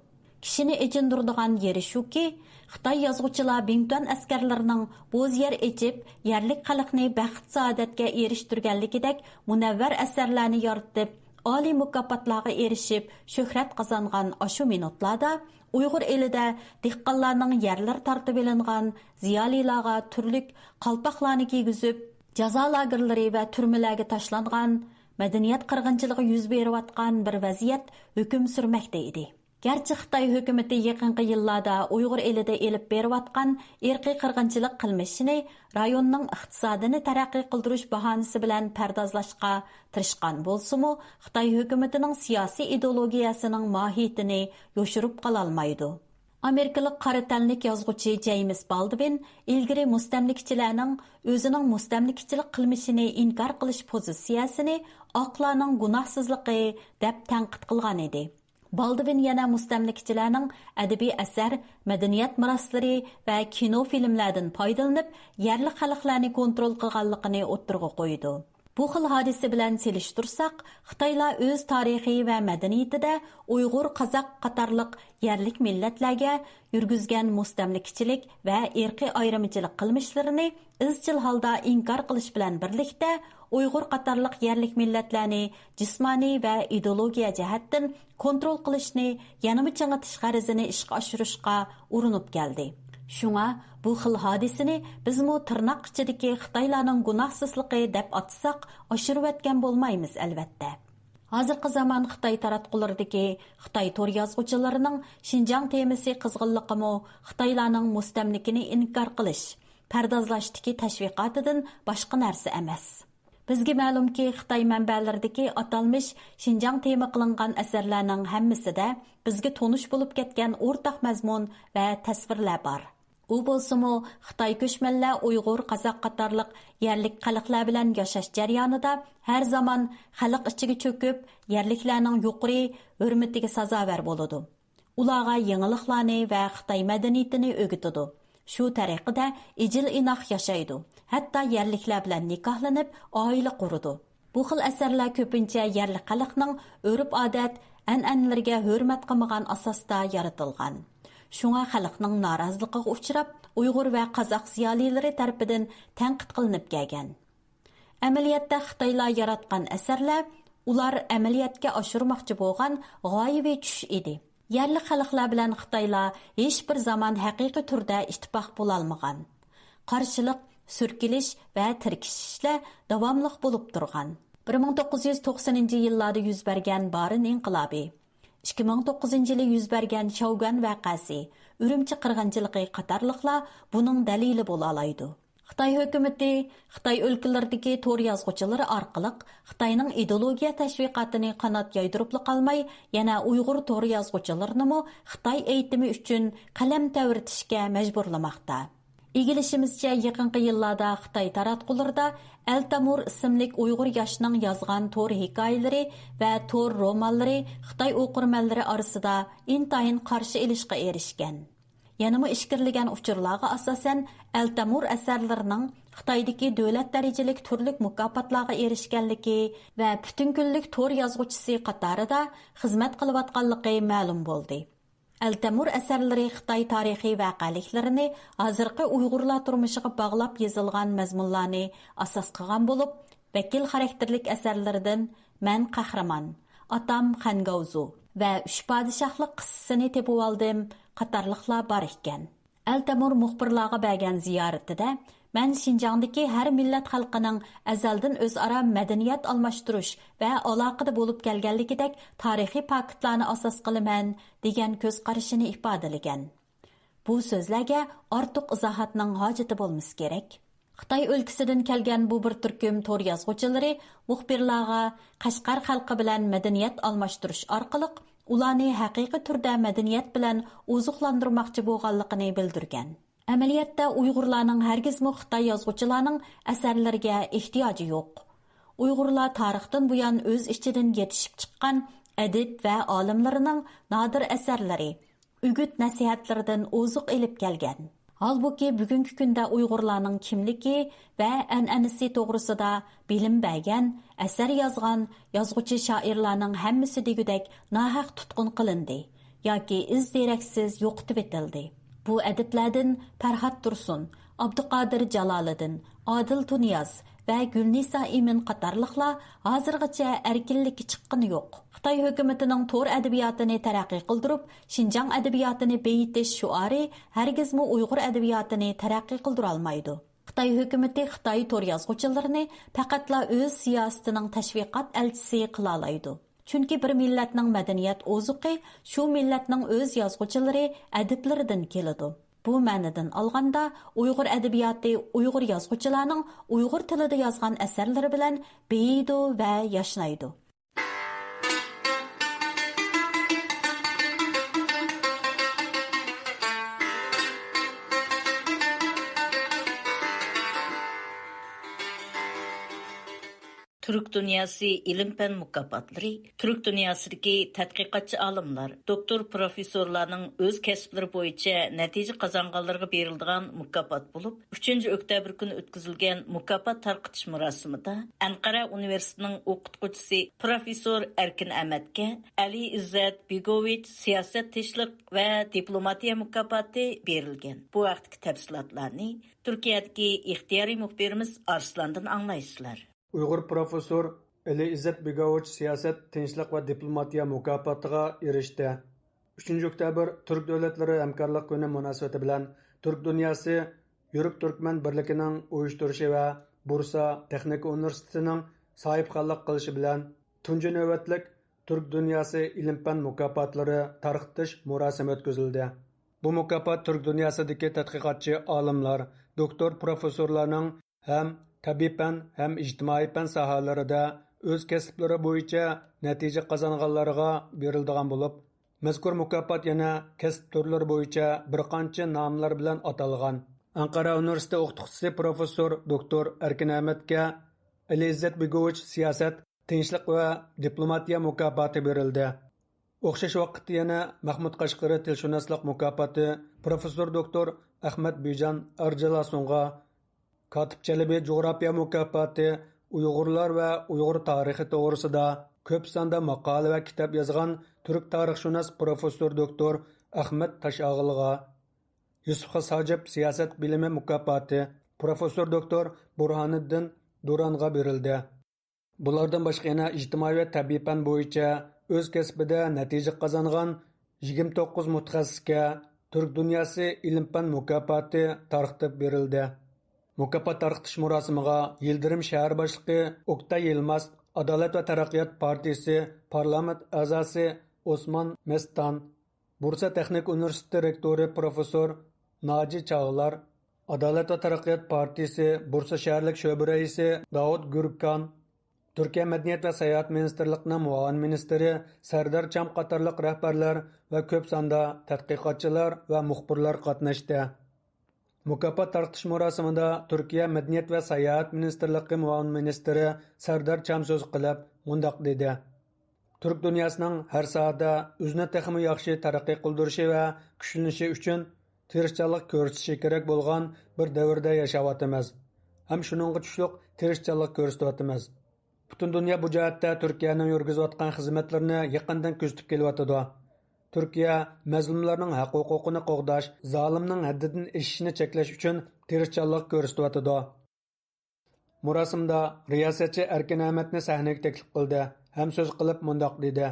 Kishini echindiradigan yeri shuki, Xitoy yozuvchilar Bingtuan askarlarining bo'z yer echib, yerlik xalqni baxt saodatga erishtirganligidek munavvar asarlarni yoritib, oliy mukofotlarga erishib, shuhrat qozongan ashu minutlarda Uyg'ur elida dehqonlarning yerlar tartib elingan, ziyolilarga turli qalpoqlarni kiygizib, jazo lagerlari va turmalarga tashlangan, madaniyat qirg'inchiligi yuz berayotgan bir vaziyat hukm surmoqda edi. Gerçi Xitoy hukumati yaqinqi yillarda Uyg'ur elida elib berayotgan irqiy qirg'inchilik qilmishini rayonning iqtisodini taraqqiy qildirish bahonasi bilan pardozlashga tirishgan bo'lsa-mu, Xitoy hukumatining siyosiy ideologiyasining mohiyatini yoshirib qola olmaydi. Amerikalik qora tanlik yozuvchi James Baldwin ilgari mustamlikchilarning o'zining mustamlikchilik qilmishini inkor qilish pozitsiyasini oqlarning gunohsizligi deb tanqid qilgan edi. Baldwin yana mustamlikchilarning adabiy asar, madaniyat meroslari va kino filmlardan foydalanib, yerli xalqlarni kontrol qilganligini o'ttirg'a qo'ydi. Bu xil hodisa bilan selishtirsak, Xitoylar o'z tarixi va madaniyatida Uyg'ur, Qozoq qatorliq yerlik millatlarga yurgizgan mustamlikachilik va irqiy ayirmachilik qilmishlarini izchil holda inkor qilish bilan birlikda Uyg'ur qatorliq yerlik millatlarni jismoniy va ideologiya jihatdan kontrol qilishni yanada chang'itish g'arazini ishga oshirishga urinib keldi. Шуңа bu xil hodisini bizmi tirnoq ichidagi Xitoylarning gunohsizligi deb atsak, oshirib o'tgan bo'lmaymiz albatta. Hozirgi zamon Xitoy taratqulardagi Xitoy tor yozuvchilarining Xinjiang temasi qizg'inligimi Xitoylarning mustamlikini inkor qilish, pardozlashdagi tashviqotidan boshqa narsa emas. Bizga ma'lumki, Xitoy manbalaridagi atalmish Xinjiang tema qilingan asarlarning hammasida bizga tonish bo'lib ketgan o'rtaq mazmun va tasvirlar bor. U bo'lsa-mu Xitoy ko'chmanlar Uyg'ur, Qozoq qatorliq yerlik xalqlar bilan yashash jarayonida har zamon xalq ichiga cho'kib, yerliklarning yuqori hurmatiga sazovar bo'ladi. Ularga yangiliklarni va Xitoy madaniyatini o'rgatadi. Shu tariqada ijil inoq yashaydi. Hatto yerliklar bilan nikohlanib, oila quradi. Bu xil asarlar ko'pincha yerlik xalqning urf-odat, an'analariga hurmat qilmagan asosda yaratilgan. Шуңа xalqning noroziligiga uchrab, Uyg'ur va Qozoq ziyolilari tarafidan tanqid qilinib kelgan. Amaliyotda Xitoylar yaratgan asarlar ular amaliyotga oshirmoqchi bo'lgan g'oyaviy tush edi. Yerli xalqlar bilan Xitoylar hech bir zaman haqiqiy turda ittifoq bo'la olmagan. Qarshilik, surkilish va tirkishishlar davomli bo'lib turgan. 1990-yillarda yuz bergan Barin inqilobi, 2009-yili yuz bergan Shougan vaqasi, Urumchi qirg'inchiligi qatorliqlar buning dalili bo'la oladi. Xitoy hukumati Xitoy o'lkalaridagi to'r yozuvchilari orqali Xitoyning ideologiya tashviqotini qanot yoydirib qolmay, yana Uyg'ur to'r yozuvchilarini Xitoy eğitimi uchun qalam tavritishga majburlamoqda. İgilishimizcha yaqinqi yillarda Xitoy taratqularida Eltamur ismli Uyg'ur yoshining yozgan to'r hikoyalari va to'r romanlari Xitoy o'qirmanlari orasida intayin qarshi ilishga erishgan. Yanımı ishkirlagan uchurlarga asosan Eltamur asarlarining Xitoydagi davlat darajalik turlik mukofotlarga erishganligi va butun kunlik to'r yozuvchisi qatorida xizmat qilayotganligi ma'lum bo'ldi. Eltamur asarlari Xitoy tarixiy voqealiklarini hozirgi Uyg'urlar turmushiga bog'lab yozilgan mazmunlarni asos qilgan bo'lib, vakil xarakterlik asarlaridan Man qahramon, Atam Xangavzu va Uch podshohlik qissasini tepib oldim qatorliqlar bor ekan. Eltamur muxbirlarga bergan ziyoratida "Men Xinjiangdagi har millat xalqining azaldan o'zaro madaniyat almashtirish va aloqada bo'lib kelganligidek tarixiy faktlarni asos qilaman" degan ko'z qarashini ifodalagan. Bu so'zlarga ortiq izohatning hojati bo'lmasa kerak. Xitoy o'lkasidan kelgan bu bir turkum to'r yozuvchilari muxbirlarga Qashqar xalqi bilan madaniyat almashtirish orqali ularni haqiqiy turda madaniyat bilan oziqlantirmoqchi bo'lganligini bildirgan. Amaliyotda Uyg'urlarning hargizmi Xitoy yozuvchilarining asarlariga ehtiyoji yo'q. Uyg'urlar tarixdan buyon o'z ichidan yetishib chiqqan adib va olimlarining nodir asarlari, ügüt nasihatlaridan oziq elib kelgan. Halbuki bugungi kunda Uyg'urlarning kimligi va an'anasi to'g'risida bilim bergan, asar yozgan yozuvchi shoirlarning hammasi degudek nohaq tutqun qilindi yoki iz deraksiz yo'qotib etildi. Bu adiblardan Farhod Tursun, Abduqodir Jaloliddin, Odil Tuniyaz va Gulnisa Imin qatorliqlar hozirgacha erkinlikka chiqqani yo'q. Xitoy hukumatining to'r adabiyotini taraqqiy qildirib, Xinjiang adabiyotini beyitish shuari hargizmi Uyg'ur adabiyotini taraqqiy qildira olmaydi. Xitoy hukumati Xitoy to'r yozuvchilarini faqatla o'z siyosatining tashviqot elchisi qila oladi. Chunki bir millatning madaniyat ozuqi shu millatning o'z yozuvchilari, adiblaridan keladi. Bu ma'nodan olganda Uyg'ur adabiyoti Uyg'ur yozuvchilarining Uyg'ur tilida yozgan asarlari bilan beyidi va yashnaydi. Türk dünyası ilim-fen mükafatları, Türk dünyasındaki tədqiqatçı alimlar, doktor professorlarning öz kasblari bo'yicha natija qozonganlarga beriladigan mukofot bo'lib, 3-oktyabr kuni o'tkazilgan mukofot tarqitish marosimida Anqara universitetining o'qituvchisi professor Erkin Ahmadga Ali Izzat Begovich siyosat tinchlik va diplomatiya mukofoti berilgan. Bu vaqtdagi tafsilotlarni Turkiyadagi ixtiyoriy muxbirimiz Arslandan anglaysizlar. Uyghur professor Ali Izzat Begovich siyosat, tinchlik va diplomatiya mukofotiga erishdi. 3-oktyabr Turk davlatlari hamkorlik kuni munosabati bilan Turk dunyosi Yuriq Turkman birligining uyushtirishi va Bursa texnika universitetining sohibxonlik qilishi bilan tunji navbatlik Turk dunyosi ilm-fan mukofotlari tarqitish murosimi o'tkazildi. Bu mukofot Turk dunyosidagi tadqiqotchi olimlar, doktor professorlarning ham tabiiy fan ham ijtimoiy fan sohalarida o'z kasblari bo'yicha natija qozonganlarga beriladigan bo'lib, mazkur mukofot yana kasb turlari bo'yicha bir qancha nomlar bilan atalgan. Anqara universiteti o'qituvchisi professor doktor Erkin Ahmadga Ali Izzat Begovich siyosat, tinchlik va diplomatiya mukofoti berildi. O'xshash vaqtda yana Mahmud Qashqari tilshunoslik mukofoti professor doktor Ahmad Bijan Arjalasonga, Katib Chalabi Coğrafya mukofoti Uyg'urlar va Uyg'ur tarixi to'g'risida ko'p sonda maqola va kitob yozgan turk tarixshunos professor doktor Ahmad Tashog'ilga, Yusuf Sajib siyosat bilimi mukofoti professor doktor Burhoniddin Duranga berildi. Bulardan boshqa yana ijtimoiy va tabiiy fan bo'yicha o'z kasbida natija qozongan 29 mutaxassisga Turk dunyosi ilm-fan mukofoti tarqitib berildi. Mukofot tarqitish murosimiga Yildirim shahar boshlig'i Oktay Yilmaz, Adolat va taraqqiyot partiyasi parlament a'zosi Osmon Mestan, Bursa texnik universiteti rektori professor Naji Chag'lar, Adolat va taraqqiyot partiyasi Bursa shaharlik sho'ba raisi Davud Gurkan, Turkiya Madaniyat va sayohat ministerligining muavin ministri Sardar Cham qatorliq rahbarlar va ko'p sonda tadqiqotchilar va muxbirlar qatnashdi. Mukofot tarqitish marosimida Turkiya Madaniyat va sayohat ministerligi muavin ministri Sardar Cham so'z qilib, mundaq dedi: Turk dunyosining har sohada o'zini texmi yaxshi taraqqiy qildirishi va kuchlanishi uchun tirishchanlik ko'rsatishi kerak bo'lgan bir davrda yashayapmiz. Ham shuningga tushliq tirishchanlik ko'rsatyapmiz. Butun dunyo bu jihatda Turkiyaning yurgizayotgan xizmatlarini yaqindan kuzatib kelyapti. Turkiya mazlumlarning haq-huquqini qo'g'dash, zolimning haddidan eshishini cheklash uchun tirishchanlik ko'rsatyapti. Murosimda riyosatchi Erkin Ahmadni sahnaga taklif qildi. Ham so'z qilib mundoq dedi: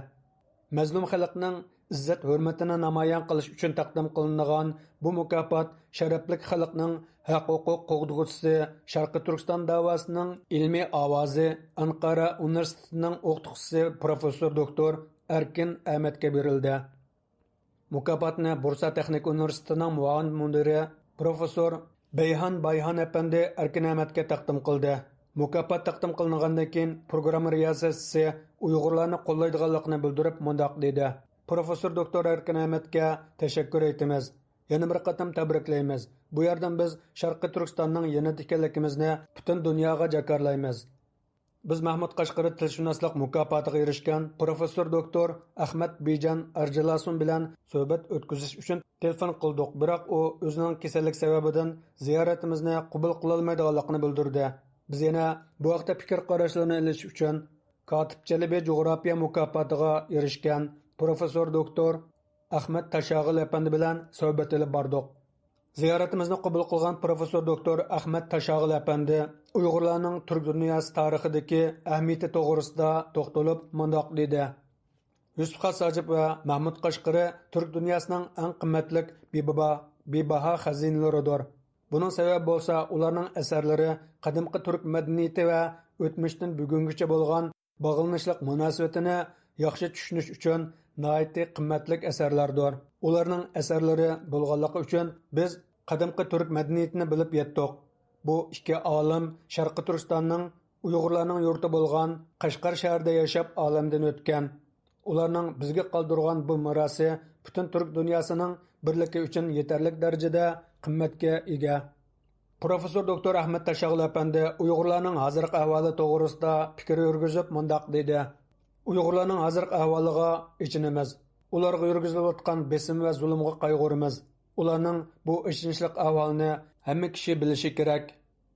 Mazlum xalqning izzat hurmatini namoyon qilish uchun taqdim qilingan bu mukofot sharafli xalqning haq-huquq qo'g'dug'uchisi, Sharqi Turkiston davosining ilmiy ovozi, Anqara universitetining o'qituvchisi professor doktor Erkin Ahmadga berildi. Mukofotni Bursa texnik universitetining muavin mudiri professor Beyhan Bayhan apandi Erkin Ahmadga taqdim qildi. Mukofot taqdim qilingandan keyin programma riyosatchisi Uyg'urlarni qo'llaydiganligini bildirib mundoq dedi: Professor doktor Erkin Ahmadga tashakkur etamiz. Yana bir qatam tabriklaymiz. Bu yerdan biz Sharqi Turkistonning yanada ekanligimizni butun dunyoga jakarlaymiz. Biz Mahmud Qashqari tilshunoslik mukofotiga erishgan professor doktor Ahmad Bijan Arjalason bilan suhbat o'tkazish uchun telefon qildik, biroq u o'zining kasallik sababidan ziyoratimizni qabul qila olmaydiganligini bildirdi. Biz yana bu haqda fikr qarashlarini ilish uchun Katib Chalabi Coğrafya mukofotiga erishgan professor doktor Ahmad Tashog'il apandi bilan suhbat olib bordik. Ziyoratimizni qabul qilgan professor doktor Ahmad Tashog'il apandi Uyg'urlarning Turk dunyosi tarixidagi ahamiyati to'g'risida to'xtalib mundoq dedi: Yusuf Sajib va Mahmud Qashqari Turk dunyosining eng qimmatli bebaho xazinalaridir. Buning sababi bo'lsa, ularning asarlari qadimgi turk madaniyati va o'tmishdan bugungacha bo'lgan bog'lanishliq munosabatini yaxshi tushunish uchun nihoyatda qimmatli asarlardir. Ularning asarlari bo'lganligi uchun biz qadimgi turk madaniyatini bilib yetdik. Bu ikki olim Sharqi Turkistonning Uyg'urlarning yurti bo'lgan Qashqar shahrida yashab olamdan o'tgan. Ularning bizga qoldirgan bu merosi butun turk dunyosining birligi uchun yetarli darajada qimmatga ega. Professor Doktor Ahmet Taşağıl Efendi Uyg'urlarning hozirgi ahvoli to'g'risida fikr yurgizib mundoq dedi. Uyg'urlarning hozirgi ahvoliga ichinamiz. Ularga yurgizilayotgan besim va zulmga qayg'uramiz. Ularning bu ichinishli ahvolini hamma kishi bilishi kerak.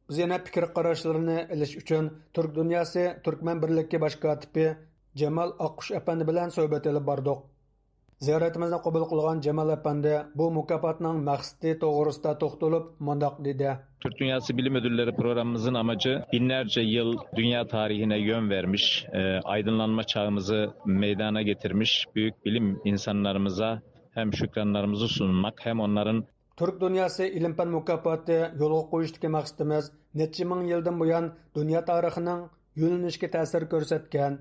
Biz yana fikr qarashlarini ilish uchun Turk dunyosi Turkman birligi bosh kotibi Jamal Aqqush Efendi bilan suhbat olib bordik. Ziyoratimizni qabul qilgan Jamal Efendi bu mukofotning maqsadi to'g'risida to'xtalib mundoq dedi. Türk Dünyası Bilim Ödülleri programımızın amacı binlerce yıl dünya tarihine yön vermiş, aydınlanma çağımızı meydana getirmiş büyük bilim insanlarımıza hem şükranlarımızı sunmak hem onların Türk Dünyası İlim Fan Mukofoti yo'lga qo'yishdagi maqsadimiz necha ming yildan buyon dunyo tarixining yo'linishiga ta'sir ko'rsatgan,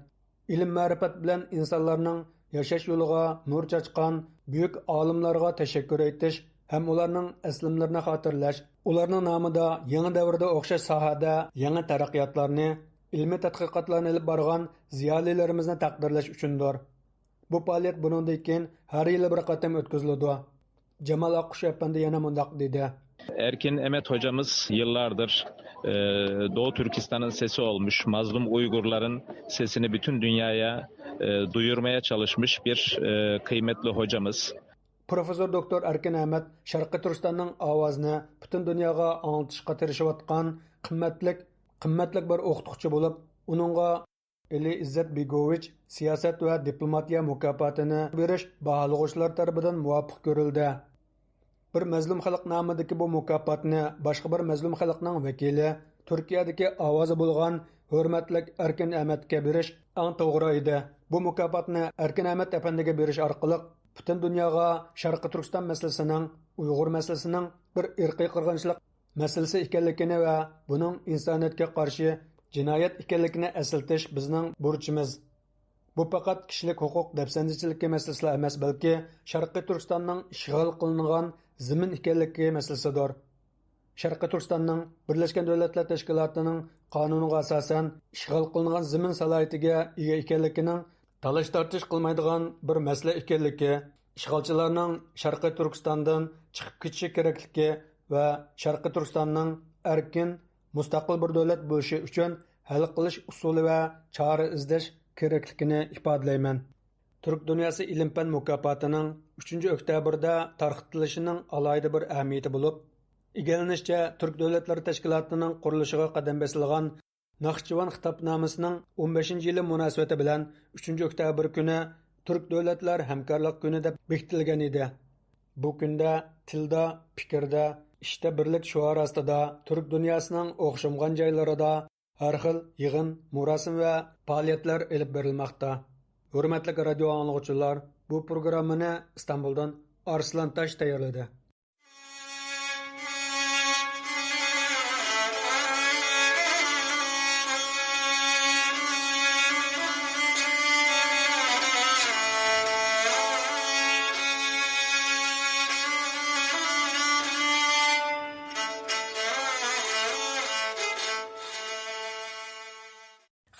ilm ma'rifat bilan insonlarning yashash yo'liga nur chachqan buyuk olimlarga tashakkur etish ham ularning aslimlarini xotirlash, ularning nomida yangi davrda o'xshash sohada yangi taraqqiyotlarni, ilmiy tadqiqotlarni olib borgan ziyolilarimizni taqdirlash uchundir. Bu faoliyat bundan keyin har yili bir qatam o'tkaziladi. Jamal Aqqush Efendi yana mundoq dedi. Erkin Emet hocamız yıllardır Doğu Türkistan'ın sesi olmuş, mazlum Uygurların sesini bütün dünyaya duyurmaya çalışmış bir kıymetli hocamız. Profesör Doktor Erkin Ahmet Sharqiy Turkistonning ovozini butun dunyoga anglitishga tirishayotgan qimmatli bir o'qituvchi bo'lib, uningga Eli İzzet Begovich siyosat va diplomatiya mukofotini berish baholag'uvchilar tarafidan muvofiq ko'rildi. Bir mazlum xalq nomidagi bu mukofotni boshqa bir mazlum xalqning vakili, Turkiyadagi ovozi bo'lgan hurmatli Erkin Ahmetga berish eng to'g'ri edi. Bu mukofotni Erkin Ahmet Efendiga berish orqali butun dunyoga Sharqiy Turkiston masalasining, Uyg'ur masalasining bir irqiy qirg'inchilik masalasi ekanligini va buning insoniyatga qarshi jinoyat ekanligini eslatish bizning burchimiz. Bu faqat kishilik huquq dafsandichiligi masalasi emas, balki Sharqiy Turkistonning ishg'ol qilingan zamin ekanligi masalasidir. Sharqiy Turkistonning Birlashgan Davlatlar Tashkilotining qonuniga asosan ishg'ol qilingan zamin salohiyatiga ega ekanligining talash tortish qilmaydigan bir masala ekanligi, ishg'olchilarning Sharqiy Turkistondan chiqib ketishi kerakligi va Sharqiy Turkistonning erkin mustaqil bir davlat bo'lishi uchun hal qilish usuli va chora izlash kerakligini ifodalayman. Turk Dünyası İlim Fan Mukofotining 3-oktyabrda tarqatilishining alohida bir ahamiyati bo'lib, egallanishicha Turk Davlatlar Tashkilotining qurilishiga qadam bosilgan Naxchivan xitobnomasining 15-yili munosabati bilan 3-oktyabr kuni Turk Davlatlar Hamkorlik kuni deb bekitilgan edi. Bu kunda tilda, fikrda, ishda birlik shuari ostida Turk dunyosining o'xshamgan joylarida har xil yig'in, murosim va faoliyatlar olib berilmoqda. Hurmatli radio anglovchilar, bu programmani Istanbuldan Arslan Tash tayyorladi.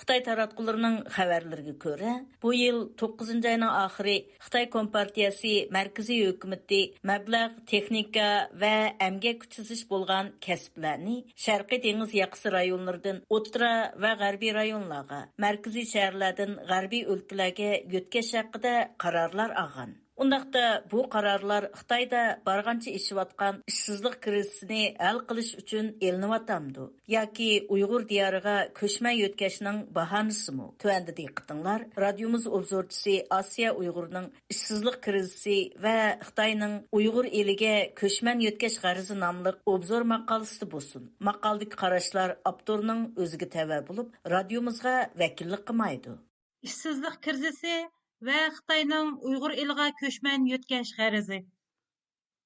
Xitay taratqularının xəbərlərinə görə, bu yıl 9-cu ayının axırı Xitay Kompartiyası Mərkəzi Hökuməti məbləğ, texnika və əmgək küçüzüş bolğan kəsblərni Şərqi Dəniz yaqısı rayonlardan O'rta və G'arbiy rayonlarga, mərkəzi şəhərlərdən G'arbiy ölkələrə yötkəş haqqında qararlar alğan. Undaqda bu qararlar Xitayda barğancha işivətqan işsizlik krizisini hal qilish uchun elinyaptamdı. Yoki Uyg'ur diyariga ko'chma yötkəşning bahanasimi? Tövəndə diqqətinglar, radiomuz obzorchisi Asiya Uyg'urning işsizlik krizisi və Xitayning Uyg'ur eliga ko'chman yötkəş g'arizi nomli obzor maqolasi bo'lsin. Maqoldagi qarashlar avtorning o'ziga tava bo'lib, radiomuzga vakillik qilmaydi. İşsizlik krizisi ve Xitayning Uyg'ur eliga ko'chman yötkash g'arizi.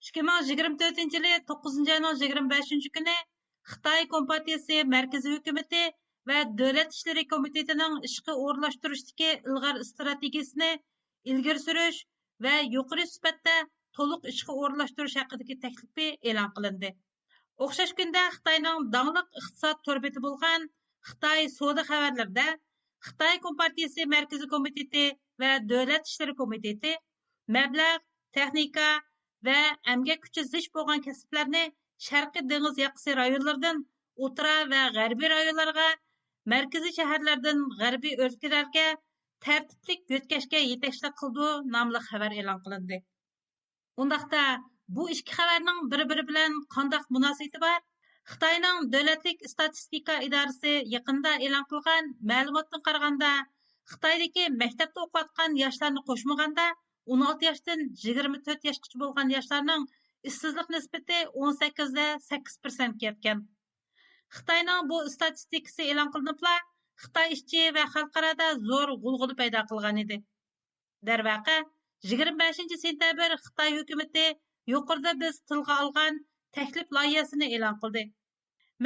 2024 yili 9 ayning 25 kuni Xitoy Kompartiyasi Markaziy Hukumati va Davlat ishlari komitetining ishga o'rnashtirishdagi ilg'or strategiyasini ilgari surish va yuqori sifatda to'liq ishga o'rnashtirish haqidagi taklifi e'lon qilindi. O'xshash kunda Xitoyning dangliq iqtisod to'rbeti bo'lgan Xitoy savdo xabarlarida Xitoy Kompartiyasi Markaziy komiteti ve Devlet İşleri Komiteti, məbləğ, texnika ve əmgək küçü ziş boğan kəsiplərini Sharqiy dengiz yoqasi rayonlaridan o'tira va g'arbiy rayonlarga, markaziy shaharlardan g'arbiy o'lkalarga tartiblik yo'tkashga yetakchilik qildi nomli xabar e'lon qilindi. Undaqda bu ikki xabarning bir-biri bilan qanday munosabati bor? Xitoyning davlatlik statistika idorasi yaqinda e'lon qilgan ma'lumotdan qaraganda, Xitoydagi maktabda o'qiyotgan yoshlarni qo'shmaganda 16 yoshdan 24 yoshgacha bo'lgan yoshlarning ishsizlik nisbati 18.8% yetgan. Xitoyning bu statistikasi e'lon qilinibla, Xitoy ishchi va xalqarada zo'r g'ulg'ula paydo qilgan edi. Darvaqa 25 sentabr Xitoy hukumati yuqorida biz tilga olgan taklif loyihasini e'lon qildi.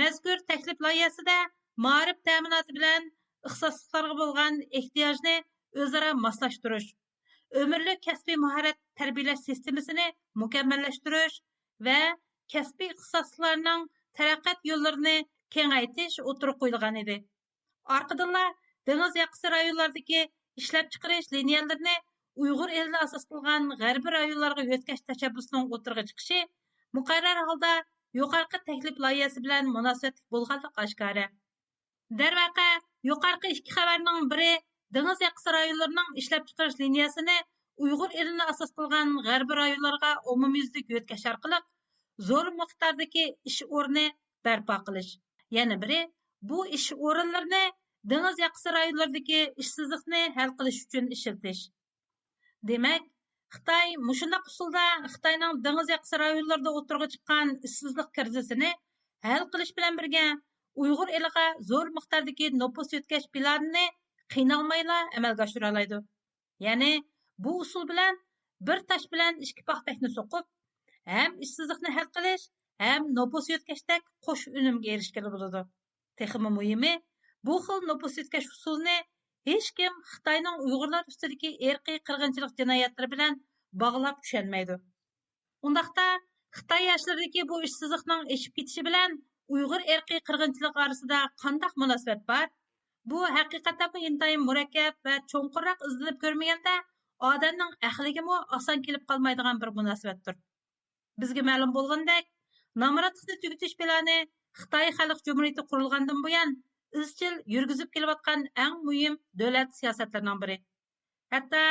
Mazkur taklif loyihasida ma'rif ta'minoti bilan ixtisosliklarga bo'lgan ehtiyojni o'zaro moslashtirish, ömürlük kasbiy mahorat tarbiyalash sistemasini mukammallashtirish va kasbiy ixtisosliklarning taraqqiyot yo'llarini kengaytirish o'tirib qo'yilgan edi. Orqadanlar dengiz yoqasi rayonlaridagi ishlab chiqarish liniyalarini Uyg'ur elida asos qilgan g'arbiy rayonlarga yo'tkash tashabbusining o'tirg'i chiqishi muqarrar holda yuqorqi taklif loyihasi bilan munosabatli bo'lganligi oshkora. Darvaqa, yuqorqi ikki xabarning biri dengiz yoqasi rayonlarining ishlab chiqarish liniyasini Uyg'ur elini asos qilgan g'arbiy rayonlarga umumyuzlik yo'tkash orqali zo'r miqdordagi ish o'rni barpo qilish. Yana biri bu ish o'rinlarini dengiz yoqasi rayonlaridagi ishsizlikni hal qilish uchun ishlatish. Demak, Xitoy mushundaq usulda Xitoyning dengiz yoqasi rayonlarida o'tirg'i chiqqan ishsizlik krizisini hal qilish bilan birga Uyg'ur eliga zo'r miqdordagi nopus yo'tkash planini qiynalmayla amalga oshira oladi. Ya'ni bu usul bilan bir tash bilan ikki paxtakni so'qib, ham ishsizlikni hal qilish, ham nopus yo'tkashdek qo'sh unumga erishgan bo'ladi. Texmi muhimi, bu xil nopus yo'tkash usulini hech kim Xitoyning Uyg'urlar ustidagi irqiy qirg'inchilik jinoyatlari bilan bog'lab tushunmaydi. Undaqda Xitoy yoshlaridagi bu ishsizlikning eshib ketishi bilan Uyg'ur irqiy qirg'inchilik orasida qanday munosabat bor? Bu haqiqatan intayin murakkab va cho'nqurroq izlanib ko'rmaganda odamning aqligami oson kelib qolmaydigan bir munosabatdir. Bizga ma'lum bo'lgandek, nomrodlikni tugutish plani Xitoy Xalq Jumhuriyati qurilgandan buyon izchil yurgizib kelayotgan eng muhim davlat siyosatlarining biri. Hatto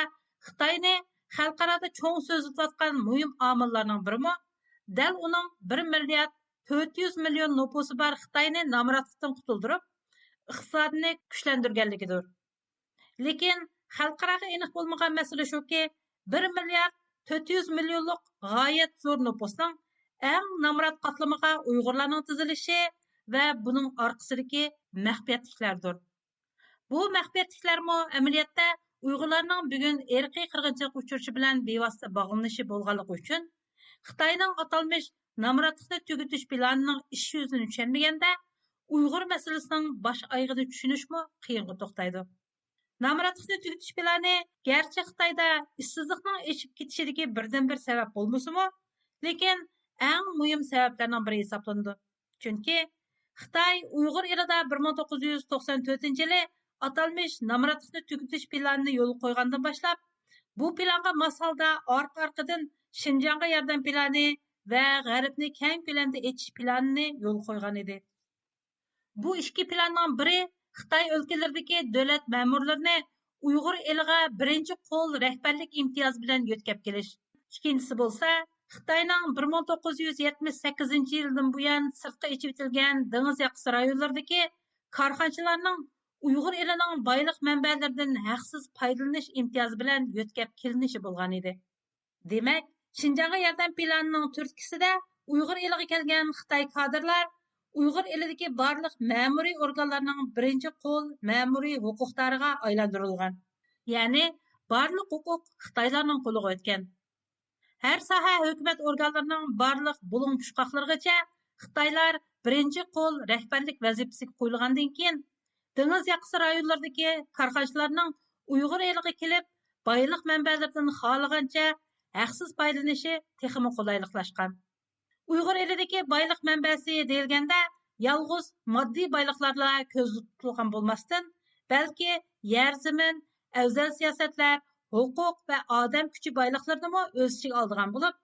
Xitoyni xalqarada cho'ng so'zlayotgan muhim omillarning birimi dal uning 1 milliard 400 million nupusi bor Xitoyni nomrodlikdan qutuldirib, iqtisodni kuchlantirganligidir. Lekin xalqaraga aniq bo'lmagan masala shuki, 1 milliard 400 millionlik g'oyat zo'r nupusning eng nomrod qatlamiga Uyg'urlarning tizilishi va buning orqasidagi maxfiyatliklardir. Bu maxfiyatliklarmi amaliyotda Uyg'urlarning bugun irqiy qirg'inchilik uchirishi bilan bevosita bog'lanishi bo'lganligi uchun Xitoyning atalmish nomrodlikni tugutish planining ish yuzini tushunmaganda Uyg'ur masalasining bosh oyog'ini tushunishmi qiyinga to'xtaydi. Nomrodlikni tugutish plani garchi Xitoyda ishsizlikning eshib ketishidagi birdan-bir sabab bo'lmasa-mu, lekin eng muhim sabablarning biri hisoblanadi. Chunki Xitoy Uyg'ur elida 1994-yili atalmish nomrodlikni tugutish planini yo'l qo'ygandan boshlab, bu planga masalda orqa-orqadan Şinjanға yordam plani va G'arbni keng ko'lamda etish planini yo'l qo'ygan edi. Bu ikki planning biri Xitoy o'lkalaridagi davlat ma'murlarini Uyg'ur eliga birinchi qo'l rahbarlik imtiyozi bilan yo'tkab kelish. Ikkinchisi bo'lsa, Xitoyning 1978-yildan buyon sirtqa echib etilgan dengiz yoqasi rayonlaridagi korxonachilarning Uyg'ur elining boylik manbalaridan haqsiz foydalanish imtiyozi bilan yo'tkab kelinishi bo'lgan edi. Demak, Şinjanğa yordam planining turtkisida Uyg'ur eliga kelgan Xitoy kadrlar Uyg'ur elidagi barliq ma'muriy organlarning birinchi qo'l ma'muriy huquqdoriga aylantirilgan. Ya'ni barliq huquq Xitoylarning qo'liga o'tgan. Har soha hukumat organlarining barliq bulung pushqoqlarigacha Xitoylar birinchi qo'l rahbarlik vazifasiga qo'yilgandan keyin dengiz yoqasi rayonlaridagi korxonachilarning Uyg'ur eliga kelib boylik manbalaridan xohlagancha haqsiz foydalanishi texmi qulayliqlashgan. Uyg'ur elidagi boylik manbasi deyilganda yolg'iz moddiy boyliqlarla ko'zda tutilgan bo'lmasdan, balki yer zamin, afzal siyosatlar, huquq va odam kuchi boyliqlarini o'z ichiga oldigan bo'lib,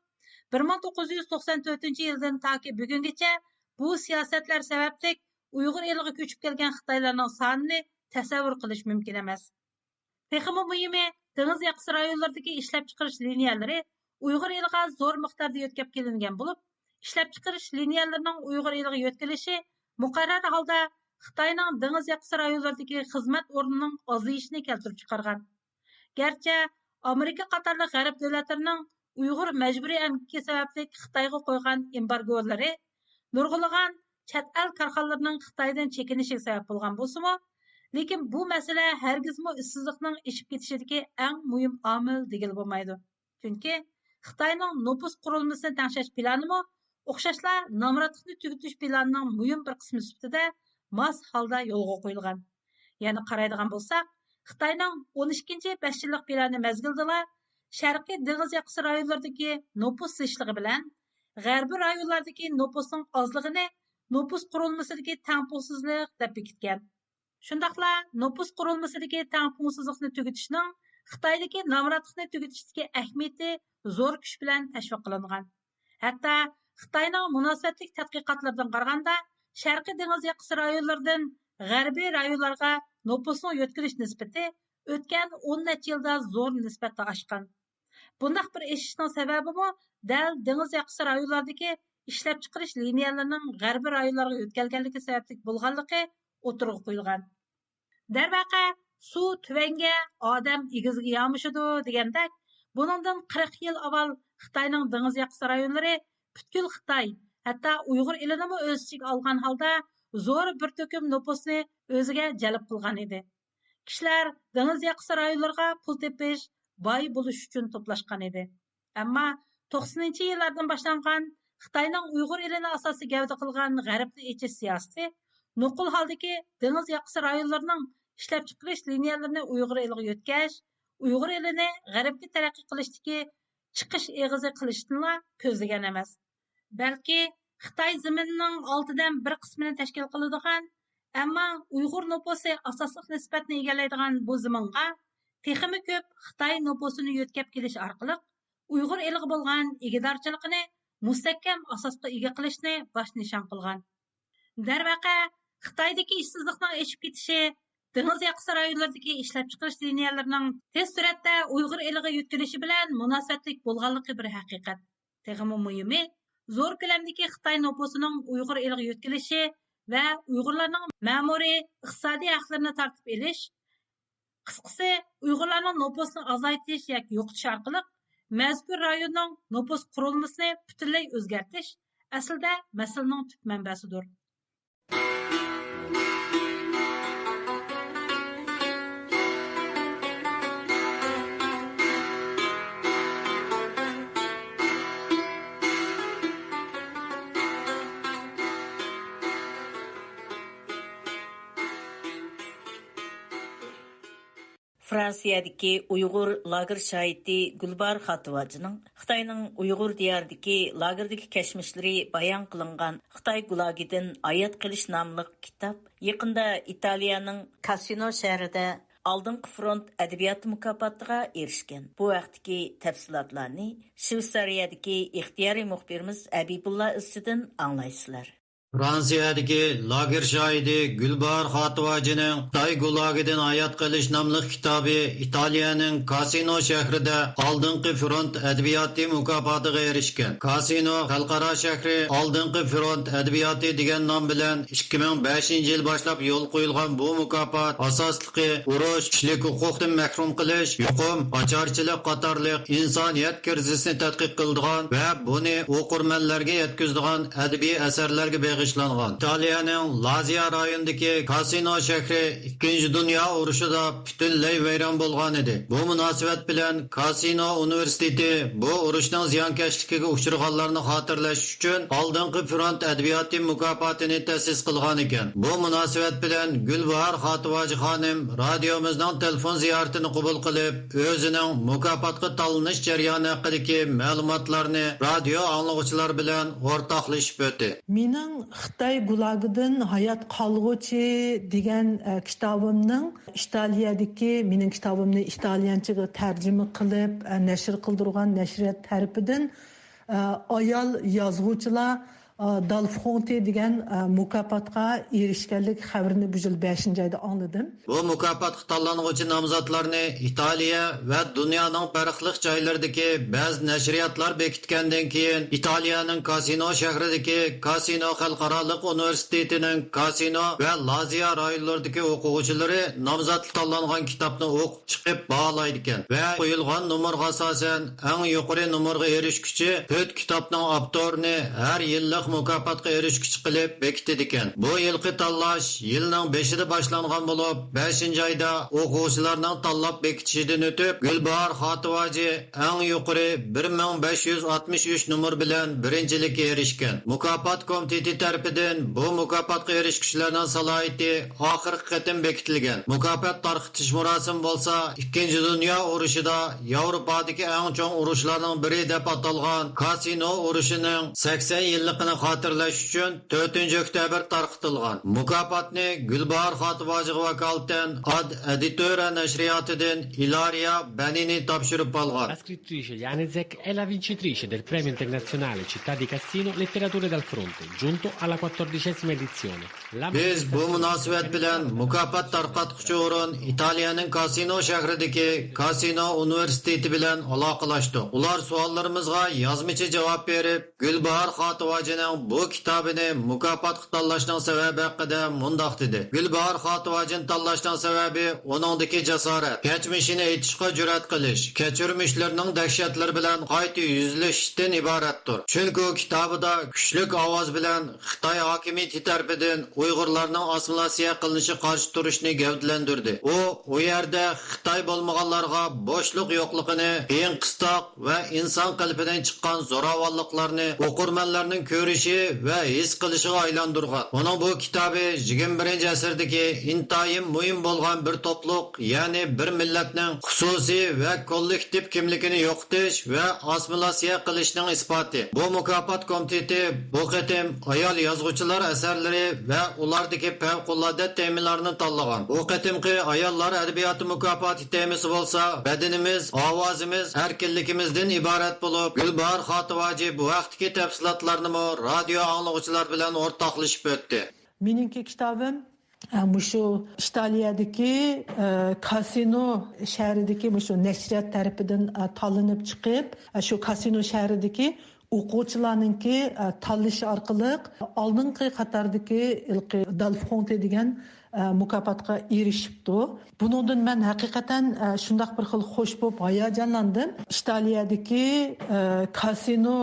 1994-yildan taki bugungacha bu siyosatlar sababli Uyg'ur eliga ko'chib kelgan Xitoylarning sonini tasavvur qilish mumkin emas. Texmi muhimi, dengiz yoqasi rayonlaridagi ishlab chiqarish liniyalari Uyg'ur eliga zo'r miqdorda yetkazib kelingan bo'lib, ishlab chiqarish liniyalarining Uyg'ur eliga yetkazilishi muqarrar holda Xitoyning dengiz yoqasi rayonlaridagi xizmat o'rnining ozayishini keltirib chiqargan. Garchi Amerika qatorli g'arb davlatlarining Uyg'ur majburiy emgaki sababli Xitoyga qo'ygan embargolari nurg'ulagan chet el korxonalarining Xitoydan chekinishiga sabab bo'lgan bo'lsa-mu, lekin bu masala hargizmi ishsizlikning ishib ketishidagi eng muhim omil degil bo'lmaydi. Chunki Xitoyning nopus qurilmasini tangshash planimi o'xshashla nomrodlikni tugutish planining muhim bir qismi sifatida mos holda yo'lga qo'yilgan. Ya'ni qaraydigan bo'lsak, Xitoyning 12-5 yillik plani mezgildila Sharqiy dengiz yoqasi rayonlaridagi nopus zishligi bilan g'arbiy rayonlardagi nopusning ozligini nopus qurilmasidagi tangpungsizlik deb bekitgan. Shundaqla nopus qurilmasidagi tangpungsizlikni tugutishning Xitoydagi nomrodlikni tugutishdagi ahamiyati zo'r kuch bilan tashviq qilingan. Hatto Xitoyning munosabatli tadqiqotlaridan qaraganda, Sharqiy dengiz yoqasi rayonlaridan g'arbiy rayonlarga nopusning yetkilish nisbati o'tgan 10 necha yilda zo'r nisbatda oshgan. Bundaq bir eshishning sababi dal dengiz yoqasi rayonlaridagi ishlab chiqarish liniyalarining g'arbiy rayonlarga yetkazilganligi sababli bo'lganligi o'tirg'i qo'yilgan. Darvaqa suv tuvanga odam egiziga yomishidi degandek, buningdan 40 yil avval Xitoyning dengiz yoqasi rayonlari butkul Xitoy, hatto Uyg'ur elini o'z ichiga olgan holda zo'r bir to'kim nopusni o'ziga jalb qilgan edi. Kishilar dengiz yoqasi rayonlariga pul tepish, boy bo'lish uchun to'plashgan edi. Ammo 90-yillardan boshlangan Xitoyning Uyg'ur elini asosiy gavda qilgan g'arbni echish siyosati nuqul holdagi dengiz yoqasi rayonlarining ishlab chiqarish liniyalarini Uyg'ur eliga yetkash, Uyg'ur elini g'arbga taraqqiy qilishdagi chiqish eg'izi qilishni ko'zlagan emas. Balki Xitoy zaminining oltidan bir qismini tashkil qiladigan, ammo Uyg'ur nopusi asosli nisbatni egallaydigan bu zaminga texmi ko'p Xitoy nopusini yetkazib kelish orqali Uyg'ur eliga bo'lgan egidorchiligini mustahkam asosga ega qilishni bosh nishon qilgan. Darvaqa Xitoydagi ishsizlikning eshib ketishi dengiz yoqasi rayonlaridagi ishlab chiqarish liniyalarining tez suratda Uyg'ur eliga yetkazilishi bilan munosabatlik bo'lganligi bir haqiqat. Texmi muhimi, zo'r ko'lamdagi Xitoy nopusining Uyg'ur eliga yetkazilishi va Uyg'urlarning ma'muriy iqtisodiy haqlarini tartib olish, qisqasi Uyg'urlarning nopusini azaytish yoki yo'qotish orqali mazkur rayonning nopus qurilmasini butunlay o'zgartirish aslida masalaning tub manbasidir. Fransiyadagi Uyg'ur lager shoidi Gulbar Xatovajining Xitoyning Uyg'ur diyoridagi lagerdagi kashmishlari bayon qilingan Xitoy gulagidan oyat qilish nomli kitob yaqinda Italiyaning Cassino shahrida oldingi front adabiyot mukofotiga erishgan. Bu vaqtdagi tafsilotlarni Shveysariyadagi ixtiyoriy muxbirimiz Abibulla Issidan anglaysizlar. Fransiyadagi lager shoidi Gulbar Xatovajining Xitoy gulagidan oyat qilish nomli kitobi Italiyaning Cassino shahrida oldingi front adabiyoti mukofotiga erishgan. Cassino xalqaro shahri oldingi front adabiyoti degan nom bilan 2005-yil boshlab yo'l qo'yilgan bu mukofot asosligi urush, kishilik huquqdan mahrum qilish, yuqum, ocharchilik qatorliq insoniyat krizisini tadqiq qiladigan va buni o'qirmanlarga yetkazadigan adabiy asarlarga bag'ishlangan. Italiyaning Lazio rayonidagi Cassino shahri 2-Dunyo urushida butunlay vayron bo'lgan edi. Bu munosabat bilan Cassino universiteti bu urushning ziyonkashligiga uchraganlarni xotirlash uchun oldingi front adabiyoti mukofotini ta'sis qilgan ekan. Bu munosabat bilan Gulbar Xatovaji xonim radiomizning telefon ziyoratini qabul qilib, o'zining mukofotga tanlanish jarayoni haqidagi ma'lumotlarni radio anglovchilar bilan o'rtoqlashib o'tdi. Mening Xitoy gulagidan hayot qolg'uchi degan kitobimning Italiyadagi mening kitobimni italyanchaga tarjima qilib nashr qildirgan nashriyat tarafidan ayol yozuvchilar Dalfonte degan mukofotga erishganlik xabarini bu yil 5-oyda anladım. Bu mukofotga tanlanuvchi nomzodlarni Italiya va dunyoning farqli joylaridagi ba'zi nashriyotlar bekitgandan keyin Italiyaning Casino shahridagi Casino xalqaro universitetining Casino va Lazio rayonlaridagi o'quvchilari nomzodlik tanlangan kitobni o'qib chiqib baholaydi ekan va qo'yilgan nomerga asosan eng yuqori nomerga erishguchi 4 kitobning avtorini har yillik mukofotga erishguchi qilib bekitdi ekan. Bu yilgi tanlash yilning 5-ida boshlangan bo'lib, 5-oyda o'quvchilarning tanlab bekitishidan o'tib, Gulbahor Xotivaji eng yuqori 1563 nomer bilan birinchilikka erishgan. Mukofot komiteti tomonidan bu mukofotga erishguchilarning salohiyati oxirgi qatim bekitilgan. Mukofot tarqitish murosimi bo'lsa, 2-dunyo urushida Yevropadagi eng chong urushlarning biri deb atalgan Casino urushining 80 yilligini xotirlash uchun 4-oktyabr tarqitilgan. Mukofotni Gulbahor Xotivajiga vakolatan Editora nashriyotidan Ilaria Benini topshirib olgan. La scrittrice Janezek è la vincitrice del premio internazionale Città di Cassino Letterature dal Fronte, giunto alla 14ª edizione. Biz bu munosabat bilan mukofot tarqatuvchi o'rin Italiyaning Casino shahridagi Casino universiteti bilan aloqalashdik. Ular savollarimizga yozmacha javob berib, Gulbahor Xotivajining bu kitobini mukofotga tanlashning sababi haqida mundaq dedi. Gulbahor Xotivajini tanlashning sababi uningdagi jasorat, kechmishini aytishga jur'at qilish, kechirmishlarining dahshatlari bilan qayta yuzlashishdan iboratdir. Chunki kitobida kuchlik ovoz bilan Xitoy hokimiyati tomonidan Uyg'urlarning assimilyatsiya qilinishi qarshi turishni gavdalantirdi. U yerda Xitoy bo'lmaganlarga bo'shliq yo'qligini, qiyin qistoq va inson qalbidan chiqqan zo'ravonliklarni o'qirmanlarning ko'rishi va his qilishiga aylantirgan. Uning bu kitobi 21-asrdagi intayin muhim bo'lgan bir to'pluq, ya'ni bir millatning xususiy va kollektiv kimligini yo'qotish va assimilyatsiya qilishning isboti. Bu mukofot komiteti bu qatim ayol yozuvchilar asarlari va ulardagi favqulodda temalarni tanlagan. Bu qatimki ayollar adabiyoti mukofoti temasi bo'lsa, badanimiz, ovozimiz, erkinligimizdan iborat bo'lib, Gulbahor Xotivaji bu vaqtdagi tafsilotlarni radio anglag'uchilar bilan o'rtoqlashib o'tdi. Meningki kitobim şu İtalya'daki Casino şehrideki şu nesriyat tarafidan tanlanıp çıkıp şu Casino şehrideki o'quvchilarninki tanlash orqali oldingi qatardagi Dalfonte degan mukofotga erishibdi. Bundan men haqiqatan shundoq bir xil xush bo'lib hayajonlandim. İtalya'daki Casino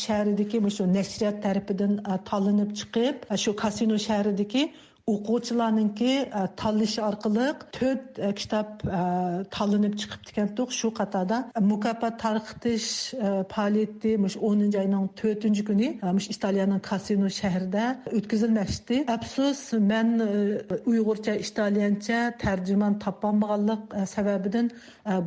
shahridagi shu nashriyat tarafidan tanlanib chiqib, shu Casino shahridagi o'quvchilarninki tanlash orqali 4 kitob tanlanib chiqibdi ekan. Shu qatorda mukofot tarqitish faoliyati 10-oyning 4-kuni Italiyaning Casino shahrida o'tkazilmoqda. Afsus, men Uyg'urcha, italyancha tarjimon topolmaganlik sababidan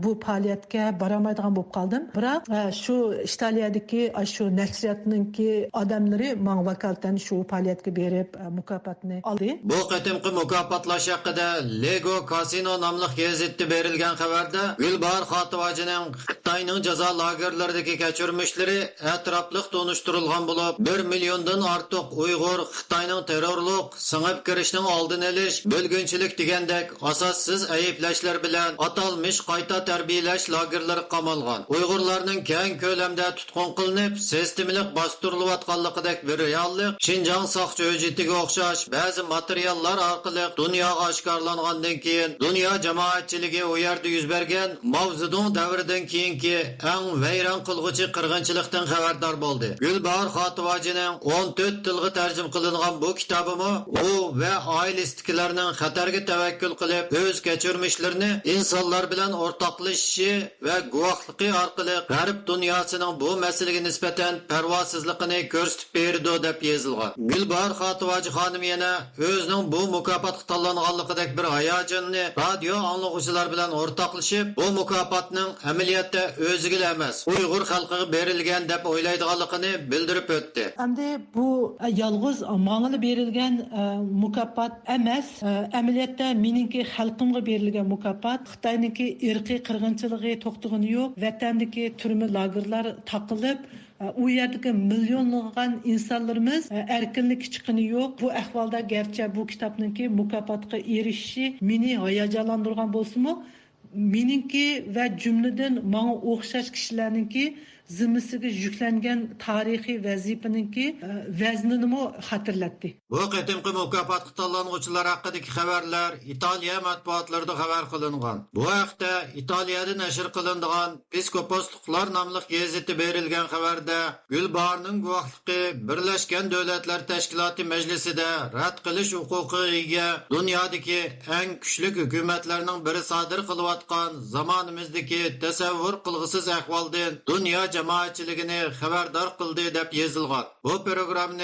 bu faoliyatga boramaydigan bo'lib qoldim. Biroq shu Italiyadagi shu nashriyatninki odamlari menga vakolatan shu faoliyatga berib mukofotni oldi. Bu qatimqi mukofotlash haqida Lego Casino nomli gazetda berilgan xabarda Gulbahor Xotivajining Xitoyning jazo lagerlaridagi kechirmishlari atrofliq tonishtirilgan bo'lib, 1 milliondan ortiq Uyg'ur Xitoyning terrorlik, singib kirishning oldini olish, bo'lgunchilik degandek asossiz ayblashlar bilan atalmish qayta tarbiyalash lagerlari qamalgan. Uyg'urlarning keng ko'lamda tutqun qilinib, sistemalik bostirilayotganligidek bir reallik Xinjiang soqchi hujjatiga o'xshash ba'zi materiallar orqali dunyoga oshkorlangandan keyin dunyo jamoatchiligi u yerda yuz bergan Mao Zedong davridan keyingi eng vayron qilg'uchi qirg'inchilikdan xabardor bo'ldi. Gulbahor Xotivajining 14 tilga tarjima qilingan bu kitobimi u va oilasidagilarning xatarga tavakkul qilib o'z kechirmishlarini insonlar bilan o'rtoqlashishi va guvohligi orqali g'arb dunyosining bu masalaga nisbatan parvosizligini ko'rsatib berdi deb yozilgan. Gulbahor Xotivaji xonim yana o'zining bu mukofotga tanlanganligidek bir hayojonni radio anglag'uchilar bilan o'rtoqlashib, bu mukofotning amaliyotda o'ziga emas, Uyg'ur xalqiga berilgan deb o'ylaydiganligini bildirib o'tdi. Endi bu yolg'iz menga berilgan mukofot emas, amaliyotda meningki xalqimga berilgan mukofot. Xitoyniki irqiy qirg'inchiligi to'xtagani yo'q, vatandagi turma lagerlar taqilib u yerdagi millionlagan insonlarimiz erkinlik chiqini yo'q. Bu ahvolda garchi bu kitobninki mukofotga erishishi meni hayajonlantirgan bo'lsa-mu, meningki va jumladan menga o'xshash kishilarningki zimmasiga yuklangan tarixiy vazifaninki vaznini xatirlatdi. Bu qatimqi mukofotga tanlanuvchilar haqidagi xabarlar Italiya matbuotlarida xabar qilingan. Bu haqda Italiyada nashr qilingan Piskoposliklar nomli gazeta berilgan xabarda Gulbarning guvohligi Birlashgan Davlatlar Tashkiloti Majlisida rad qilish huquqiga ega dunyodagi eng kuchli hukumatlarning biri sodir qilayotgan zamonimizdagi tasavvur qilg'isiz ahvoldan dunyo jamoatchiligini xabardor qildi deb yozilgan. Bu programni